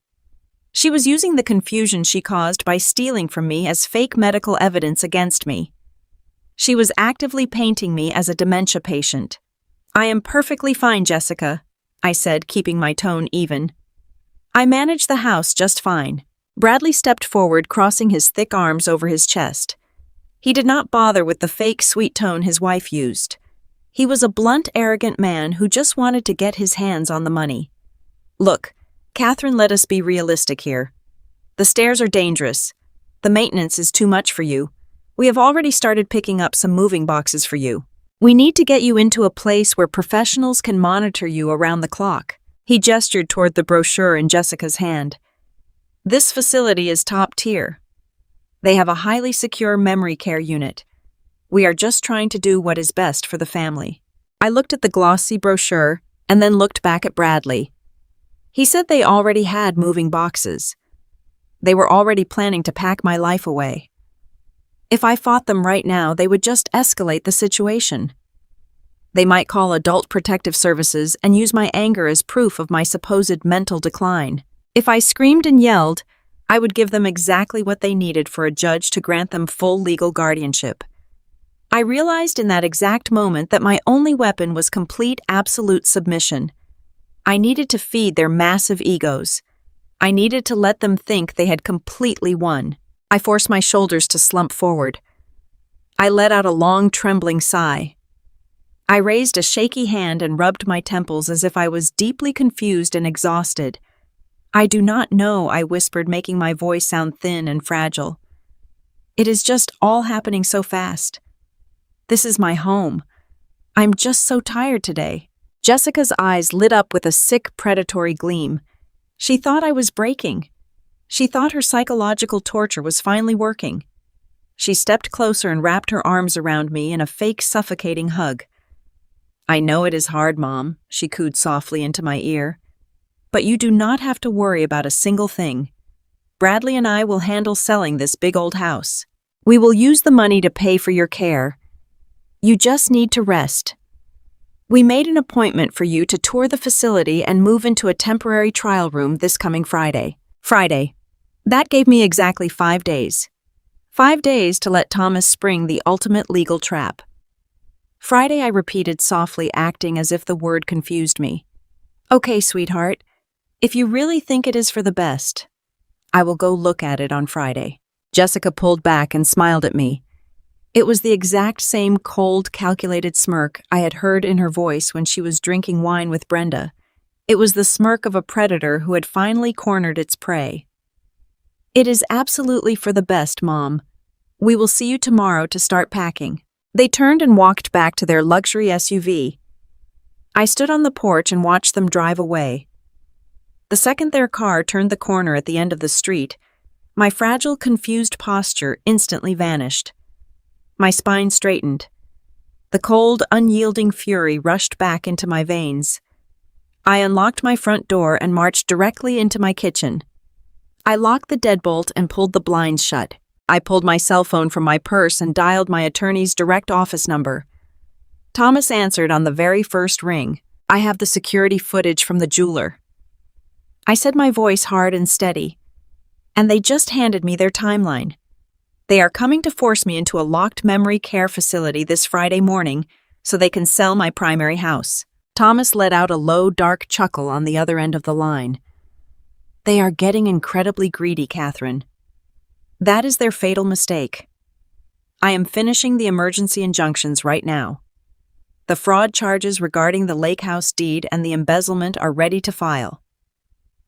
She was using the confusion she caused by stealing from me as fake medical evidence against me. She was actively painting me as a dementia patient. "I am perfectly fine, Jessica," I said, keeping my tone even. "I manage the house just fine." Bradley stepped forward, crossing his thick arms over his chest. He did not bother with the fake sweet tone his wife used. He was a blunt, arrogant man who just wanted to get his hands on the money. "Look, Catherine, let us be realistic here. The stairs are dangerous. The maintenance is too much for you. We have already started picking up some moving boxes for you. We need to get you into a place where professionals can monitor you around the clock." He gestured toward the brochure in Jessica's hand. "This facility is top tier. They have a highly secure memory care unit. We are just trying to do what is best for the family." I looked at the glossy brochure and then looked back at Bradley. He said they already had moving boxes. They were already planning to pack my life away. If I fought them right now, they would just escalate the situation. They might call Adult Protective Services and use my anger as proof of my supposed mental decline. If I screamed and yelled, I would give them exactly what they needed for a judge to grant them full legal guardianship. I realized in that exact moment that my only weapon was complete, absolute submission. I needed to feed their massive egos. I needed to let them think they had completely won. I forced my shoulders to slump forward. I let out a long, trembling sigh. I raised a shaky hand and rubbed my temples as if I was deeply confused and exhausted. "I do not know," I whispered, making my voice sound thin and fragile. "It is just all happening so fast. This is my home. I'm just so tired today." Jessica's eyes lit up with a sick, predatory gleam. She thought I was breaking. She thought her psychological torture was finally working. She stepped closer and wrapped her arms around me in a fake, suffocating hug. "I know it is hard, Mom," she cooed softly into my ear. "But you do not have to worry about a single thing. Bradley and I will handle selling this big old house. We will use the money to pay for your care. You just need to rest. We made an appointment for you to tour the facility and move into a temporary trial room this coming Friday. That gave me exactly 5 days. 5 days to let Thomas spring the ultimate legal trap. Friday, I repeated softly, acting as if the word confused me. "Okay, sweetheart. If you really think it is for the best, I will go look at it on Friday." Jessica pulled back and smiled at me. It was the exact same cold, calculated smirk I had heard in her voice when she was drinking wine with Brenda. It was the smirk of a predator who had finally cornered its prey. "It is absolutely for the best, Mom. We will see you tomorrow to start packing." They turned and walked back to their luxury SUV. I stood on the porch and watched them drive away. The second their car turned the corner at the end of the street, my fragile, confused posture instantly vanished. My spine straightened. The cold, unyielding fury rushed back into my veins. I unlocked my front door and marched directly into my kitchen. I locked the deadbolt and pulled the blinds shut. I pulled my cell phone from my purse and dialed my attorney's direct office number. Thomas answered on the very first ring. "I have the security footage from the jeweler." I said, my voice hard and steady. "And they just handed me their timeline. They are coming to force me into a locked memory care facility this Friday morning so they can sell my primary house." Thomas let out a low, dark chuckle on the other end of the line. "They are getting incredibly greedy, Catherine. That is their fatal mistake. I am finishing the emergency injunctions right now. The fraud charges regarding the lake house deed and the embezzlement are ready to file.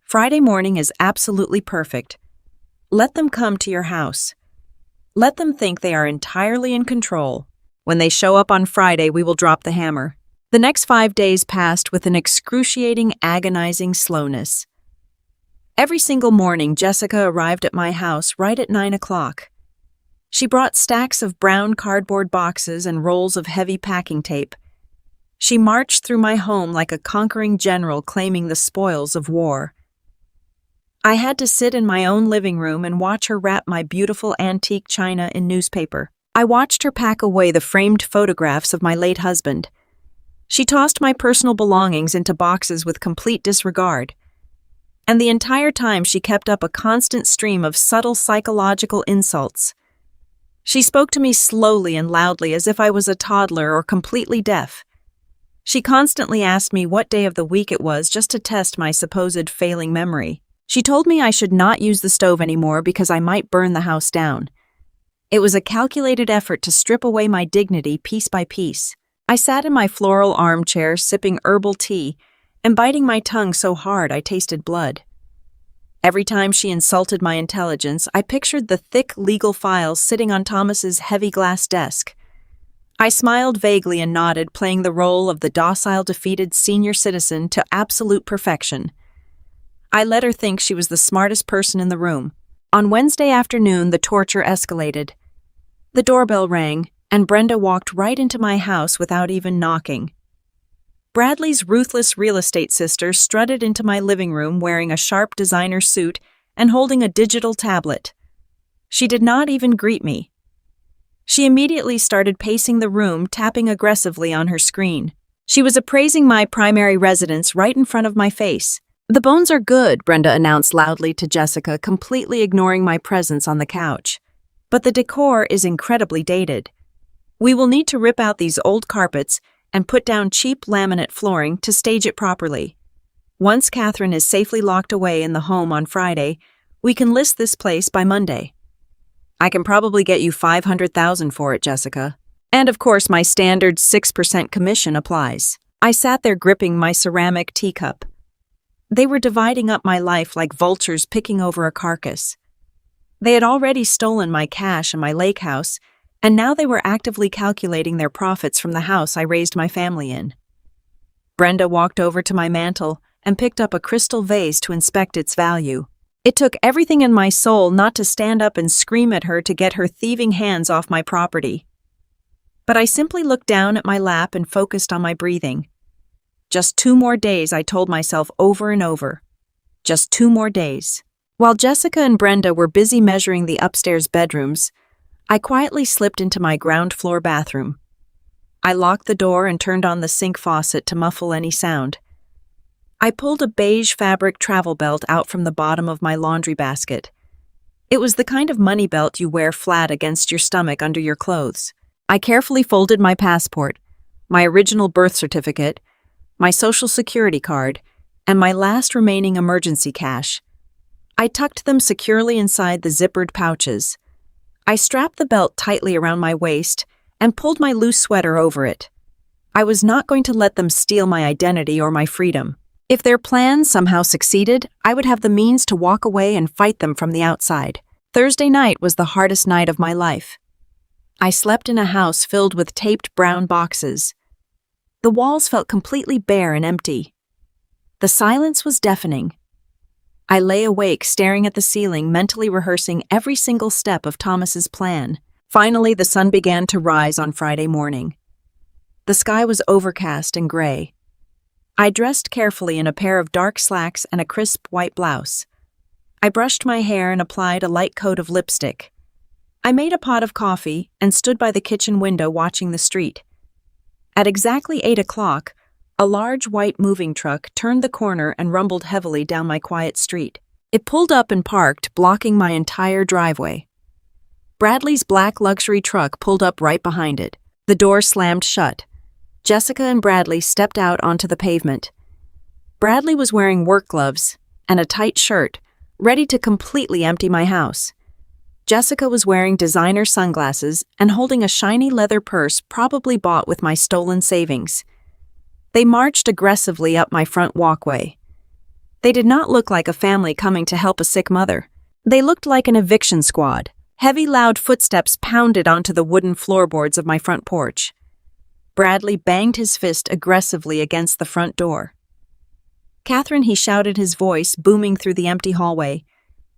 Friday morning is absolutely perfect. Let them come to your house. Let them think they are entirely in control. When they show up on Friday, we will drop the hammer." The next 5 days passed with an excruciating, agonizing slowness. Every single morning, Jessica arrived at my house right at 9 o'clock. She brought stacks of brown cardboard boxes and rolls of heavy packing tape. She marched through my home like a conquering general claiming the spoils of war. I had to sit in my own living room and watch her wrap my beautiful antique china in newspaper. I watched her pack away the framed photographs of my late husband. She tossed my personal belongings into boxes with complete disregard. And the entire time she kept up a constant stream of subtle psychological insults. She spoke to me slowly and loudly as if I was a toddler or completely deaf. She constantly asked me what day of the week it was just to test my supposed failing memory. She told me I should not use the stove anymore because I might burn the house down. It was a calculated effort to strip away my dignity piece by piece. I sat in my floral armchair sipping herbal tea and biting my tongue so hard I tasted blood. Every time she insulted my intelligence, I pictured the thick legal files sitting on Thomas's heavy glass desk. I smiled vaguely and nodded, playing the role of the docile, defeated senior citizen to absolute perfection. I let her think she was the smartest person in the room. On Wednesday afternoon, the torture escalated. The doorbell rang, and Brenda walked right into my house without even knocking. Bradley's ruthless real estate sister strutted into my living room wearing a sharp designer suit and holding a digital tablet. She did not even greet me. She immediately started pacing the room, tapping aggressively on her screen. She was appraising my primary residence right in front of my face. "The bones are good," Brenda announced loudly to Jessica, completely ignoring my presence on the couch. "But the decor is incredibly dated. We will need to rip out these old carpets and put down cheap laminate flooring to stage it properly. Once Catherine is safely locked away in the home on Friday, we can list this place by Monday. I can probably get you $500,000 for it, Jessica. And of course, my standard 6% commission applies." I sat there gripping my ceramic teacup. They were dividing up my life like vultures picking over a carcass. They had already stolen my cash and my lake house, and now they were actively calculating their profits from the house I raised my family in. Brenda walked over to my mantel and picked up a crystal vase to inspect its value. It took everything in my soul not to stand up and scream at her to get her thieving hands off my property. But I simply looked down at my lap and focused on my breathing. Just 2 more days, I told myself over and over. Just 2 more days. While Jessica and Brenda were busy measuring the upstairs bedrooms, I quietly slipped into my ground floor bathroom. I locked the door and turned on the sink faucet to muffle any sound. I pulled a beige fabric travel belt out from the bottom of my laundry basket. It was the kind of money belt you wear flat against your stomach under your clothes. I carefully folded my passport, my original birth certificate, my social security card, and my last remaining emergency cash. I tucked them securely inside the zippered pouches. I strapped the belt tightly around my waist and pulled my loose sweater over it. I was not going to let them steal my identity or my freedom. If their plan somehow succeeded, I would have the means to walk away and fight them from the outside. Thursday night was the hardest night of my life. I slept in a house filled with taped brown boxes. The walls felt completely bare and empty. The silence was deafening. I lay awake staring at the ceiling, mentally rehearsing every single step of Thomas's plan. Finally, the sun began to rise on Friday morning. The sky was overcast and gray. I dressed carefully in a pair of dark slacks and a crisp white blouse. I brushed my hair and applied a light coat of lipstick. I made a pot of coffee and stood by the kitchen window watching the street. At exactly 8 o'clock, a large white moving truck turned the corner and rumbled heavily down my quiet street. It pulled up and parked, blocking my entire driveway. Bradley's black luxury truck pulled up right behind it. The door slammed shut. Jessica and Bradley stepped out onto the pavement. Bradley was wearing work gloves and a tight shirt, ready to completely empty my house. Jessica was wearing designer sunglasses and holding a shiny leather purse probably bought with my stolen savings. They marched aggressively up my front walkway. They did not look like a family coming to help a sick mother. They looked like an eviction squad. Heavy, loud footsteps pounded onto the wooden floorboards of my front porch. Bradley banged his fist aggressively against the front door. "Catherine," he shouted, his voice booming through the empty hallway.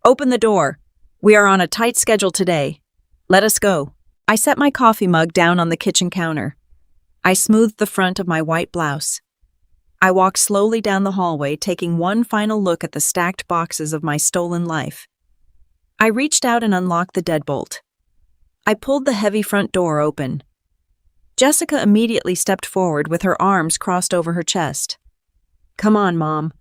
"Open the door. We are on a tight schedule today. Let us go." I set my coffee mug down on the kitchen counter. I smoothed the front of my white blouse. I walked slowly down the hallway, taking one final look at the stacked boxes of my stolen life. I reached out and unlocked the deadbolt. I pulled the heavy front door open. Jessica immediately stepped forward with her arms crossed over her chest. "Come on, Mom.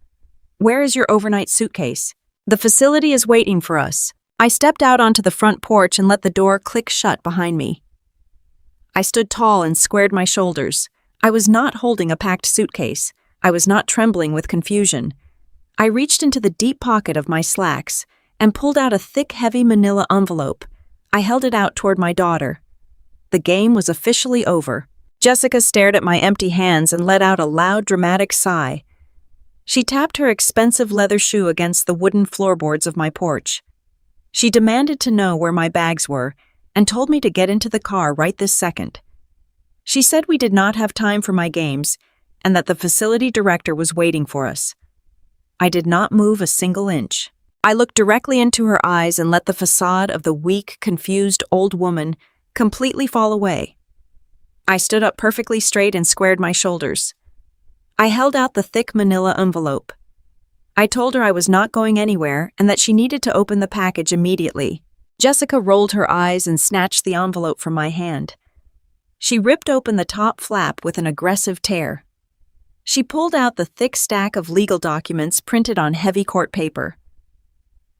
Where is your overnight suitcase? The facility is waiting for us." I stepped out onto the front porch and let the door click shut behind me. I stood tall and squared my shoulders. I was not holding a packed suitcase. I was not trembling with confusion. I reached into the deep pocket of my slacks and pulled out a thick, heavy manila envelope. I held it out toward my daughter. The game was officially over. Jessica stared at my empty hands and let out a loud, dramatic sigh. She tapped her expensive leather shoe against the wooden floorboards of my porch. She demanded to know where my bags were and told me to get into the car right this second. She said we did not have time for my games and that the facility director was waiting for us. I did not move a single inch. I looked directly into her eyes and let the facade of the weak, confused old woman completely fall away. I stood up perfectly straight and squared my shoulders. I held out the thick manila envelope. I told her I was not going anywhere and that she needed to open the package immediately. Jessica rolled her eyes and snatched the envelope from my hand. She ripped open the top flap with an aggressive tear. She pulled out the thick stack of legal documents printed on heavy court paper.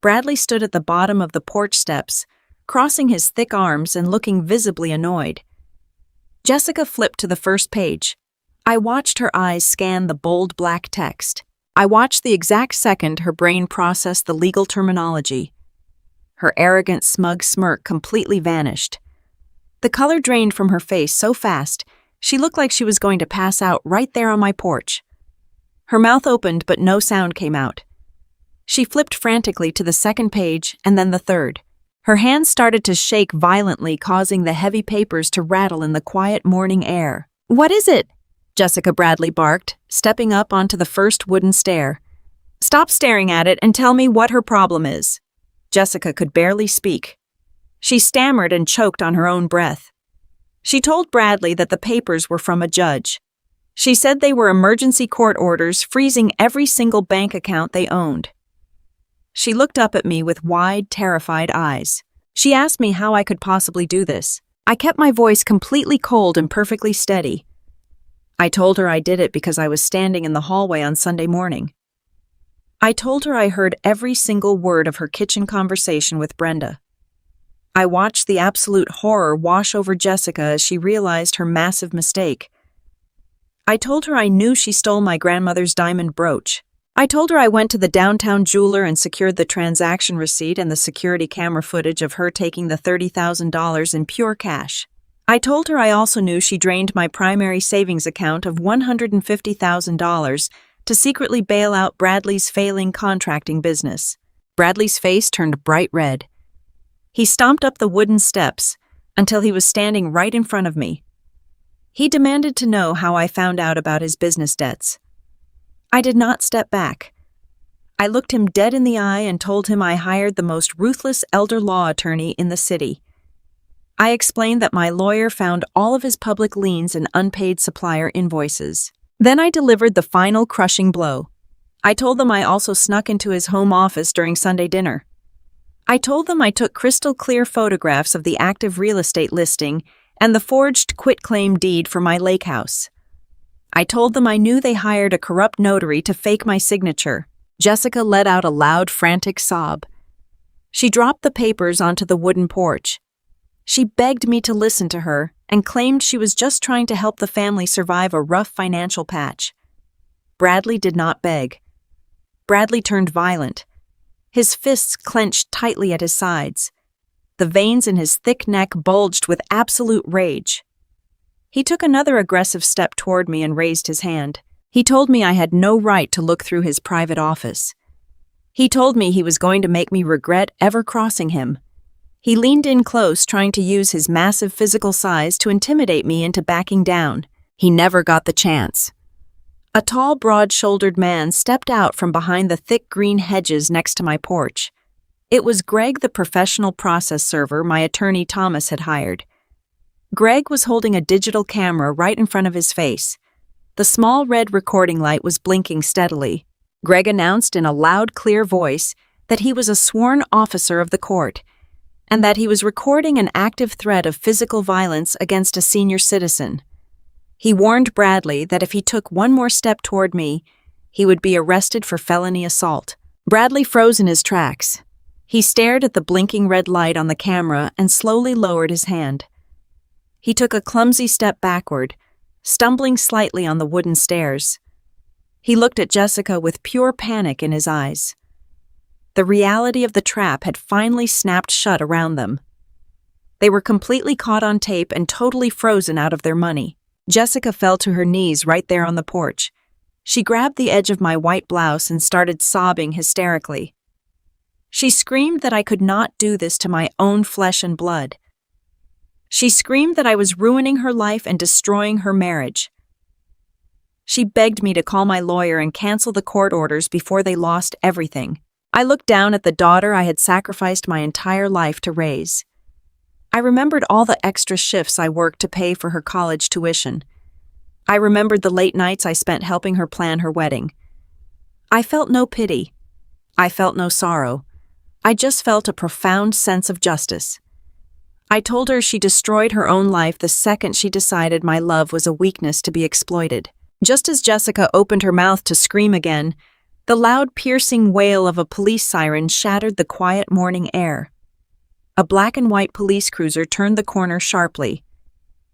Bradley stood at the bottom of the porch steps, crossing his thick arms and looking visibly annoyed. Jessica flipped to the first page. I watched her eyes scan the bold black text. I watched the exact second her brain processed the legal terminology. Her arrogant, smug smirk completely vanished. The color drained from her face so fast, she looked like she was going to pass out right there on my porch. Her mouth opened, but no sound came out. She flipped frantically to the second page and then the third. Her hands started to shake violently, causing the heavy papers to rattle in the quiet morning air. "What is it?" Jessica Bradley barked, stepping up onto the first wooden stair. "Stop staring at it and tell me what her problem is." Jessica could barely speak. She stammered and choked on her own breath. She told Bradley that the papers were from a judge. She said they were emergency court orders freezing every single bank account they owned. She looked up at me with wide, terrified eyes. She asked me how I could possibly do this. I kept my voice completely cold and perfectly steady. I told her I did it because I was standing in the hallway on Sunday morning. I told her I heard every single word of her kitchen conversation with Brenda. I watched the absolute horror wash over Jessica as she realized her massive mistake. I told her I knew she stole my grandmother's diamond brooch. I told her I went to the downtown jeweler and secured the transaction receipt and the security camera footage of her taking the $30,000 in pure cash. I told her I also knew she drained my primary savings account of $150,000 to secretly bail out Bradley's failing contracting business. Bradley's face turned bright red. He stomped up the wooden steps until he was standing right in front of me. He demanded to know how I found out about his business debts. I did not step back. I looked him dead in the eye and told him I hired the most ruthless elder law attorney in the city. I explained that my lawyer found all of his public liens and unpaid supplier invoices. Then I delivered the final crushing blow. I told them I also snuck into his home office during Sunday dinner. I told them I took crystal clear photographs of the active real estate listing and the forged quitclaim deed for my lake house. I told them I knew they hired a corrupt notary to fake my signature. Jessica let out a loud, frantic sob. She dropped the papers onto the wooden porch. She begged me to listen to her and claimed she was just trying to help the family survive a rough financial patch. Bradley did not beg. Bradley turned violent. His fists clenched tightly at his sides. The veins in his thick neck bulged with absolute rage. He took another aggressive step toward me and raised his hand. He told me I had no right to look through his private office. He told me he was going to make me regret ever crossing him. He leaned in close, trying to use his massive physical size to intimidate me into backing down. He never got the chance. A tall, broad-shouldered man stepped out from behind the thick green hedges next to my porch. It was Greg, the professional process server my attorney Thomas had hired. Greg was holding a digital camera right in front of his face. The small red recording light was blinking steadily. Greg announced in a loud, clear voice that he was a sworn officer of the court, and that he was recording an active threat of physical violence against a senior citizen. He warned Bradley that if he took one more step toward me, he would be arrested for felony assault. Bradley froze in his tracks. He stared at the blinking red light on the camera and slowly lowered his hand. He took a clumsy step backward, stumbling slightly on the wooden stairs. He looked at Jessica with pure panic in his eyes. The reality of the trap had finally snapped shut around them. They were completely caught on tape and totally frozen out of their money. Jessica fell to her knees right there on the porch. She grabbed the edge of my white blouse and started sobbing hysterically. She screamed that I could not do this to my own flesh and blood. She screamed that I was ruining her life and destroying her marriage. She begged me to call my lawyer and cancel the court orders before they lost everything. I looked down at the daughter I had sacrificed my entire life to raise. I remembered all the extra shifts I worked to pay for her college tuition. I remembered the late nights I spent helping her plan her wedding. I felt no pity. I felt no sorrow. I just felt a profound sense of justice. I told her she destroyed her own life the second she decided my love was a weakness to be exploited. Just as Jessica opened her mouth to scream again, the loud, piercing wail of a police siren shattered the quiet morning air. A black and white police cruiser turned the corner sharply.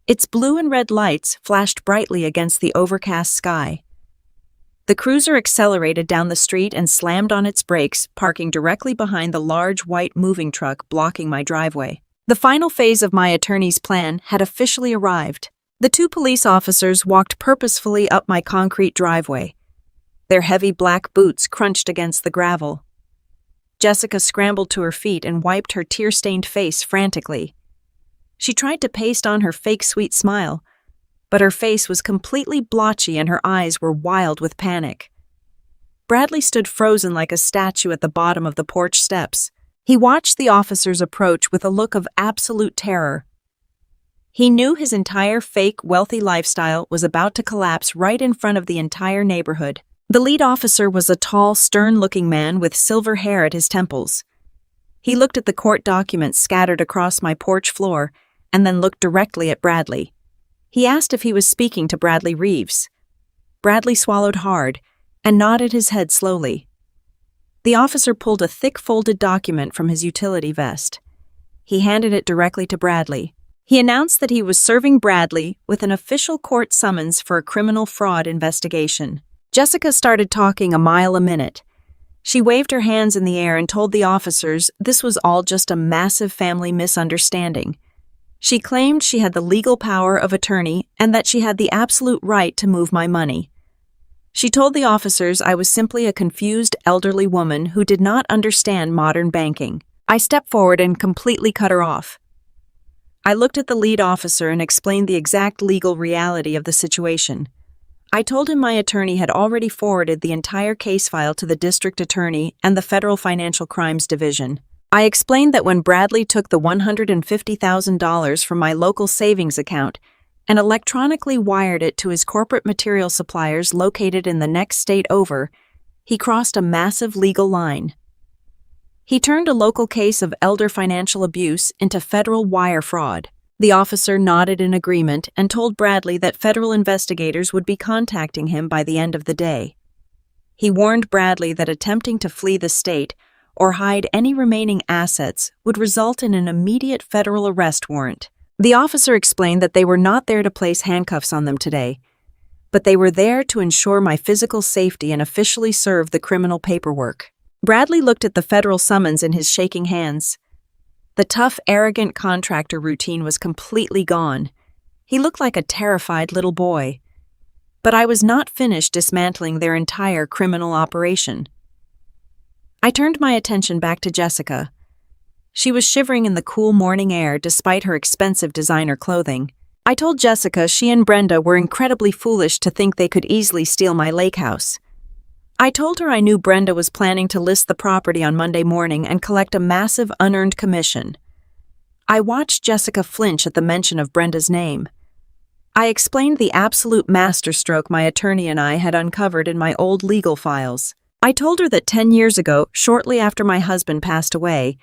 Its blue and red lights flashed brightly against the overcast sky. The cruiser accelerated down the street and slammed on its brakes, parking directly behind the large white moving truck blocking my driveway. The final phase of my attorney's plan had officially arrived. The two police officers walked purposefully up my concrete driveway. Their heavy black boots crunched against the gravel. Jessica scrambled to her feet and wiped her tear-stained face frantically. She tried to paste on her fake sweet smile, but her face was completely blotchy and her eyes were wild with panic. Bradley stood frozen like a statue at the bottom of the porch steps. He watched the officers approach with a look of absolute terror. He knew his entire fake, wealthy lifestyle was about to collapse right in front of the entire neighborhood. The lead officer was a tall, stern-looking man with silver hair at his temples. He looked at the court documents scattered across my porch floor and then looked directly at Bradley. He asked if he was speaking to Bradley Reeves. Bradley swallowed hard and nodded his head slowly. The officer pulled a thick folded document from his utility vest. He handed it directly to Bradley. He announced that he was serving Bradley with an official court summons for a criminal fraud investigation. Jessica started talking a mile a minute. She waved her hands in the air and told the officers this was all just a massive family misunderstanding. She claimed she had the legal power of attorney and that she had the absolute right to move my money. She told the officers I was simply a confused elderly woman who did not understand modern banking. I stepped forward and completely cut her off. I looked at the lead officer and explained the exact legal reality of the situation. I told him my attorney had already forwarded the entire case file to the district attorney and the Federal Financial Crimes Division. I explained that when Bradley took the $150,000 from my local savings account and electronically wired it to his corporate material suppliers located in the next state over, he crossed a massive legal line. He turned a local case of elder financial abuse into federal wire fraud. The officer nodded in agreement and told Bradley that federal investigators would be contacting him by the end of the day. He warned Bradley that attempting to flee the state or hide any remaining assets would result in an immediate federal arrest warrant. The officer explained that they were not there to place handcuffs on them today, but they were there to ensure my physical safety and officially serve the criminal paperwork. Bradley looked at the federal summons in his shaking hands. The tough, arrogant contractor routine was completely gone. He looked like a terrified little boy. But I was not finished dismantling their entire criminal operation. I turned my attention back to Jessica. She was shivering in the cool morning air despite her expensive designer clothing. I told Jessica she and Brenda were incredibly foolish to think they could easily steal my lake house. I told her I knew Brenda was planning to list the property on Monday morning and collect a massive unearned commission. I watched Jessica flinch at the mention of Brenda's name. I explained the absolute masterstroke my attorney and I had uncovered in my old legal files. I told her that 10 years ago, shortly after my husband passed away,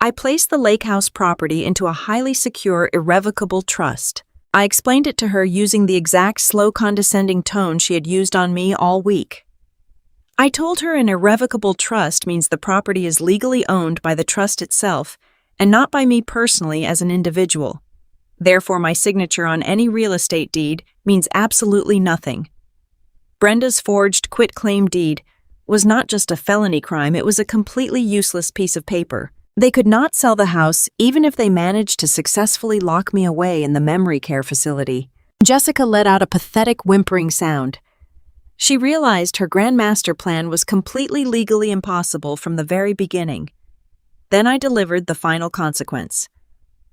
I placed the lake house property into a highly secure, irrevocable trust. I explained it to her using the exact slow, condescending tone she had used on me all week. I told her an irrevocable trust means the property is legally owned by the trust itself and not by me personally as an individual. Therefore, my signature on any real estate deed means absolutely nothing. Brenda's forged quitclaim deed was not just a felony crime, it was a completely useless piece of paper. They could not sell the house even if they managed to successfully lock me away in the memory care facility. Jessica let out a pathetic whimpering sound. She realized her grand master plan was completely legally impossible from the very beginning. Then I delivered the final consequence.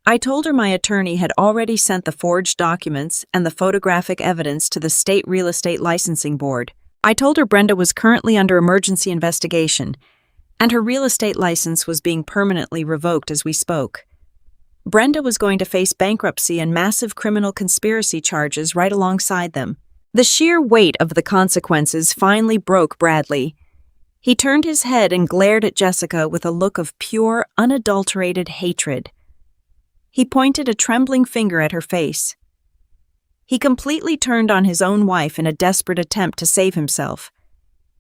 I told her my attorney had already sent the forged documents and the photographic evidence to the State Real Estate Licensing Board. I told her Brenda was currently under emergency investigation, and her real estate license was being permanently revoked as we spoke. Brenda was going to face bankruptcy and massive criminal conspiracy charges right alongside them. The sheer weight of the consequences finally broke Bradley. He turned his head and glared at Jessica with a look of pure, unadulterated hatred. He pointed a trembling finger at her face. He completely turned on his own wife in a desperate attempt to save himself.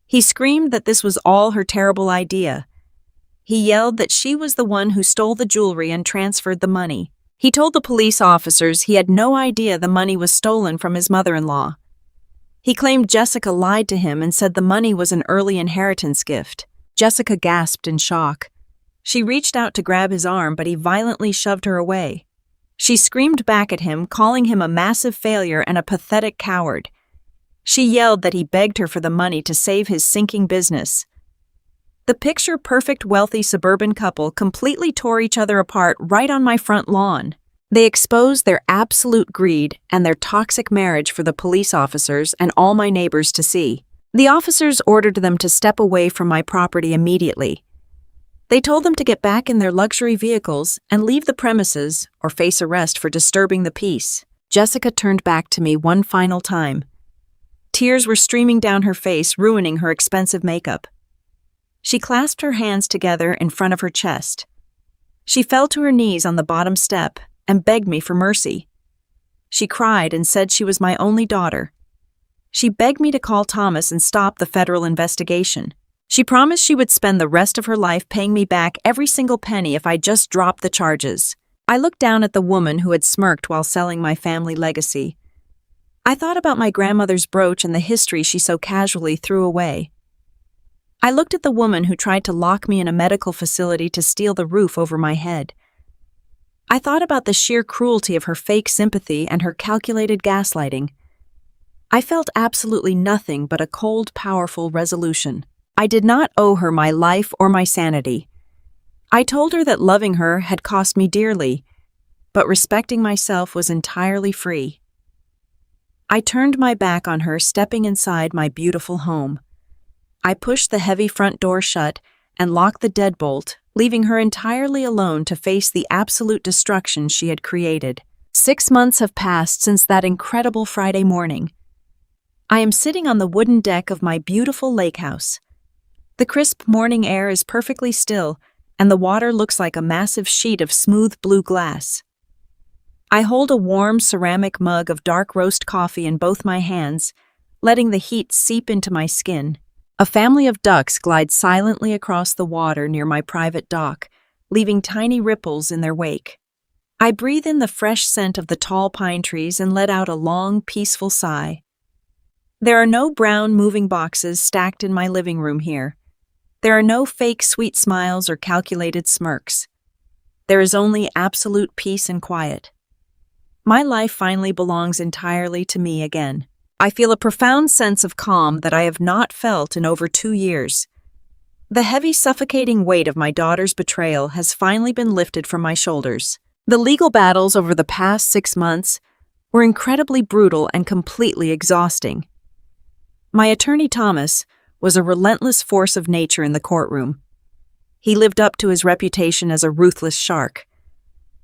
He screamed that this was all her terrible idea. He yelled that she was the one who stole the jewelry and transferred the money. He told the police officers he had no idea the money was stolen from his mother-in-law. He claimed Jessica lied to him and said the money was an early inheritance gift. Jessica gasped in shock. She reached out to grab his arm, but he violently shoved her away. She screamed back at him, calling him a massive failure and a pathetic coward. She yelled that he begged her for the money to save his sinking business. The picture-perfect wealthy suburban couple completely tore each other apart right on my front lawn. They exposed their absolute greed and their toxic marriage for the police officers and all my neighbors to see. The officers ordered them to step away from my property immediately. They told them to get back in their luxury vehicles and leave the premises or face arrest for disturbing the peace. Jessica turned back to me one final time. Tears were streaming down her face, ruining her expensive makeup. She clasped her hands together in front of her chest. She fell to her knees on the bottom step and begged me for mercy. She cried and said she was my only daughter. She begged me to call Thomas and stop the federal investigation. She promised she would spend the rest of her life paying me back every single penny if I just dropped the charges. I looked down at the woman who had smirked while selling my family legacy. I thought about my grandmother's brooch and the history she so casually threw away. I looked at the woman who tried to lock me in a medical facility to steal the roof over my head. I thought about the sheer cruelty of her fake sympathy and her calculated gaslighting. I felt absolutely nothing but a cold, powerful resolution. I did not owe her my life or my sanity. I told her that loving her had cost me dearly, but respecting myself was entirely free. I turned my back on her, stepping inside my beautiful home. I pushed the heavy front door shut and locked the deadbolt, leaving her entirely alone to face the absolute destruction she had created. 6 months have passed since that incredible Friday morning. I am sitting on the wooden deck of my beautiful lake house. The crisp morning air is perfectly still, and the water looks like a massive sheet of smooth blue glass. I hold a warm ceramic mug of dark roast coffee in both my hands, letting the heat seep into my skin. A family of ducks glides silently across the water near my private dock, leaving tiny ripples in their wake. I breathe in the fresh scent of the tall pine trees and let out a long, peaceful sigh. There are no brown moving boxes stacked in my living room here. There are no fake sweet smiles or calculated smirks. There is only absolute peace and quiet. My life finally belongs entirely to me again. I feel a profound sense of calm that I have not felt in over 2 years. The heavy, suffocating weight of my daughter's betrayal has finally been lifted from my shoulders. The legal battles over the past 6 months were incredibly brutal and completely exhausting. My attorney, Thomas, was a relentless force of nature in the courtroom. He lived up to his reputation as a ruthless shark.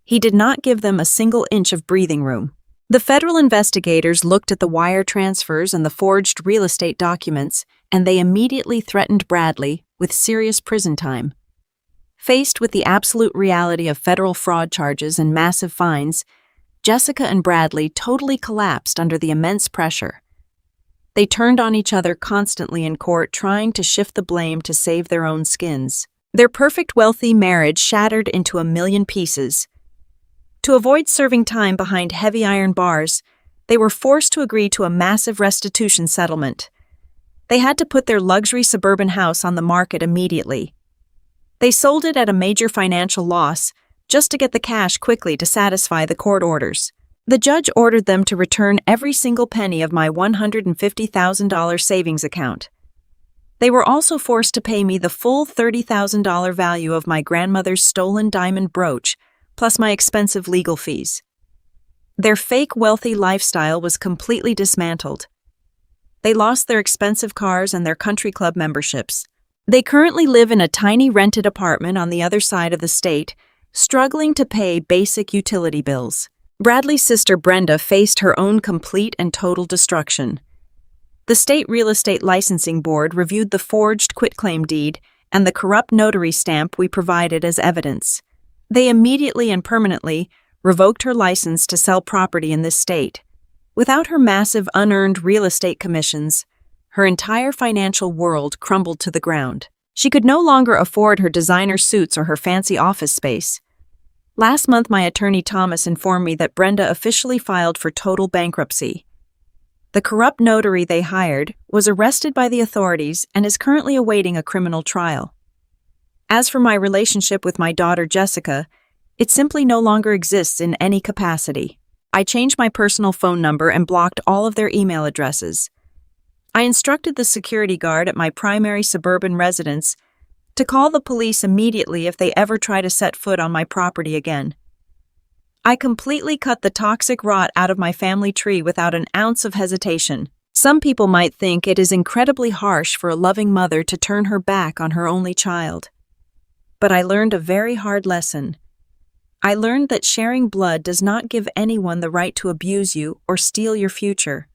He did not give them a single inch of breathing room. The federal investigators looked at the wire transfers and the forged real estate documents, and they immediately threatened Bradley with serious prison time. Faced with the absolute reality of federal fraud charges and massive fines, Jessica and Bradley totally collapsed under the immense pressure. They turned on each other constantly in court, trying to shift the blame to save their own skins. Their perfect, wealthy marriage shattered into a million pieces. To avoid serving time behind heavy iron bars, they were forced to agree to a massive restitution settlement. They had to put their luxury suburban house on the market immediately. They sold it at a major financial loss just to get the cash quickly to satisfy the court orders. The judge ordered them to return every single penny of my $150,000 savings account. They were also forced to pay me the full $30,000 value of my grandmother's stolen diamond brooch, plus my expensive legal fees. Their fake wealthy lifestyle was completely dismantled. They lost their expensive cars and their country club memberships. They currently live in a tiny rented apartment on the other side of the state, struggling to pay basic utility bills. Bradley's sister Brenda faced her own complete and total destruction. The State Real Estate Licensing Board reviewed the forged quitclaim deed and the corrupt notary stamp we provided as evidence. They immediately and permanently revoked her license to sell property in this state. Without her massive unearned real estate commissions, her entire financial world crumbled to the ground. She could no longer afford her designer suits or her fancy office space. Last month, my attorney Thomas informed me that Brenda officially filed for total bankruptcy. The corrupt notary they hired was arrested by the authorities and is currently awaiting a criminal trial. As for my relationship with my daughter Jessica, it simply no longer exists in any capacity. I changed my personal phone number and blocked all of their email addresses. I instructed the security guard at my primary suburban residence to call the police immediately if they ever try to set foot on my property again. I completely cut the toxic rot out of my family tree without an ounce of hesitation. Some people might think it is incredibly harsh for a loving mother to turn her back on her only child. But I learned a very hard lesson. I learned that sharing blood does not give anyone the right to abuse you or steal your future.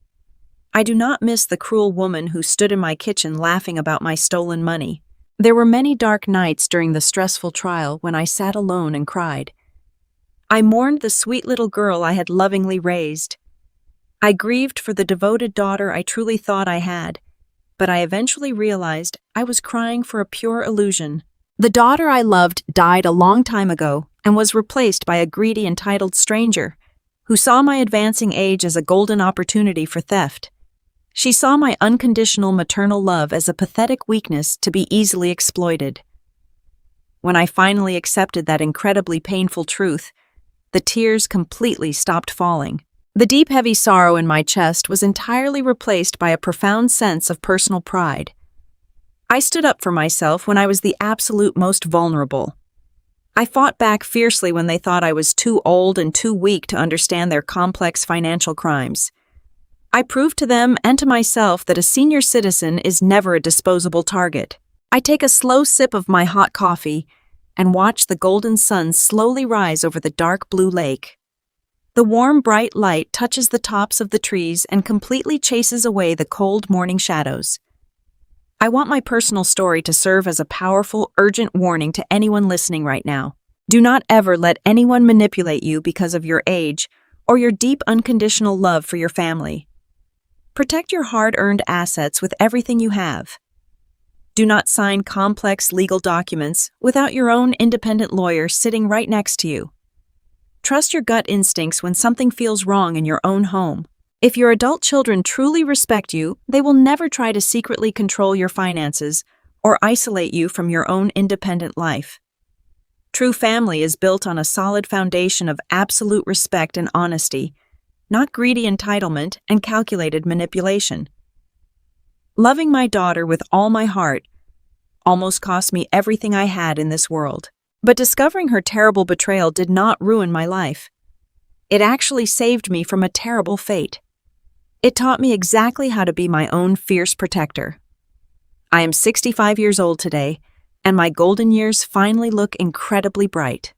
I do not miss the cruel woman who stood in my kitchen laughing about my stolen money. There were many dark nights during the stressful trial when I sat alone and cried. I mourned the sweet little girl I had lovingly raised. I grieved for the devoted daughter I truly thought I had, but I eventually realized I was crying for a pure illusion. The daughter I loved died a long time ago and was replaced by a greedy, entitled stranger who saw my advancing age as a golden opportunity for theft. She saw my unconditional maternal love as a pathetic weakness to be easily exploited. When I finally accepted that incredibly painful truth, the tears completely stopped falling. The deep, heavy sorrow in my chest was entirely replaced by a profound sense of personal pride. I stood up for myself when I was the absolute most vulnerable. I fought back fiercely when they thought I was too old and too weak to understand their complex financial crimes. I proved to them and to myself that a senior citizen is never a disposable target. I take a slow sip of my hot coffee and watch the golden sun slowly rise over the dark blue lake. The warm, bright light touches the tops of the trees and completely chases away the cold morning shadows. I want my personal story to serve as a powerful, urgent warning to anyone listening right now. Do not ever let anyone manipulate you because of your age or your deep, unconditional love for your family. Protect your hard-earned assets with everything you have. Do not sign complex legal documents without your own independent lawyer sitting right next to you. Trust your gut instincts when something feels wrong in your own home. If your adult children truly respect you, they will never try to secretly control your finances or isolate you from your own independent life. True family is built on a solid foundation of absolute respect and honesty, not greedy entitlement and calculated manipulation. Loving my daughter with all my heart almost cost me everything I had in this world. But discovering her terrible betrayal did not ruin my life. It actually saved me from a terrible fate. It taught me exactly how to be my own fierce protector. I am 65 years old today, and my golden years finally look incredibly bright.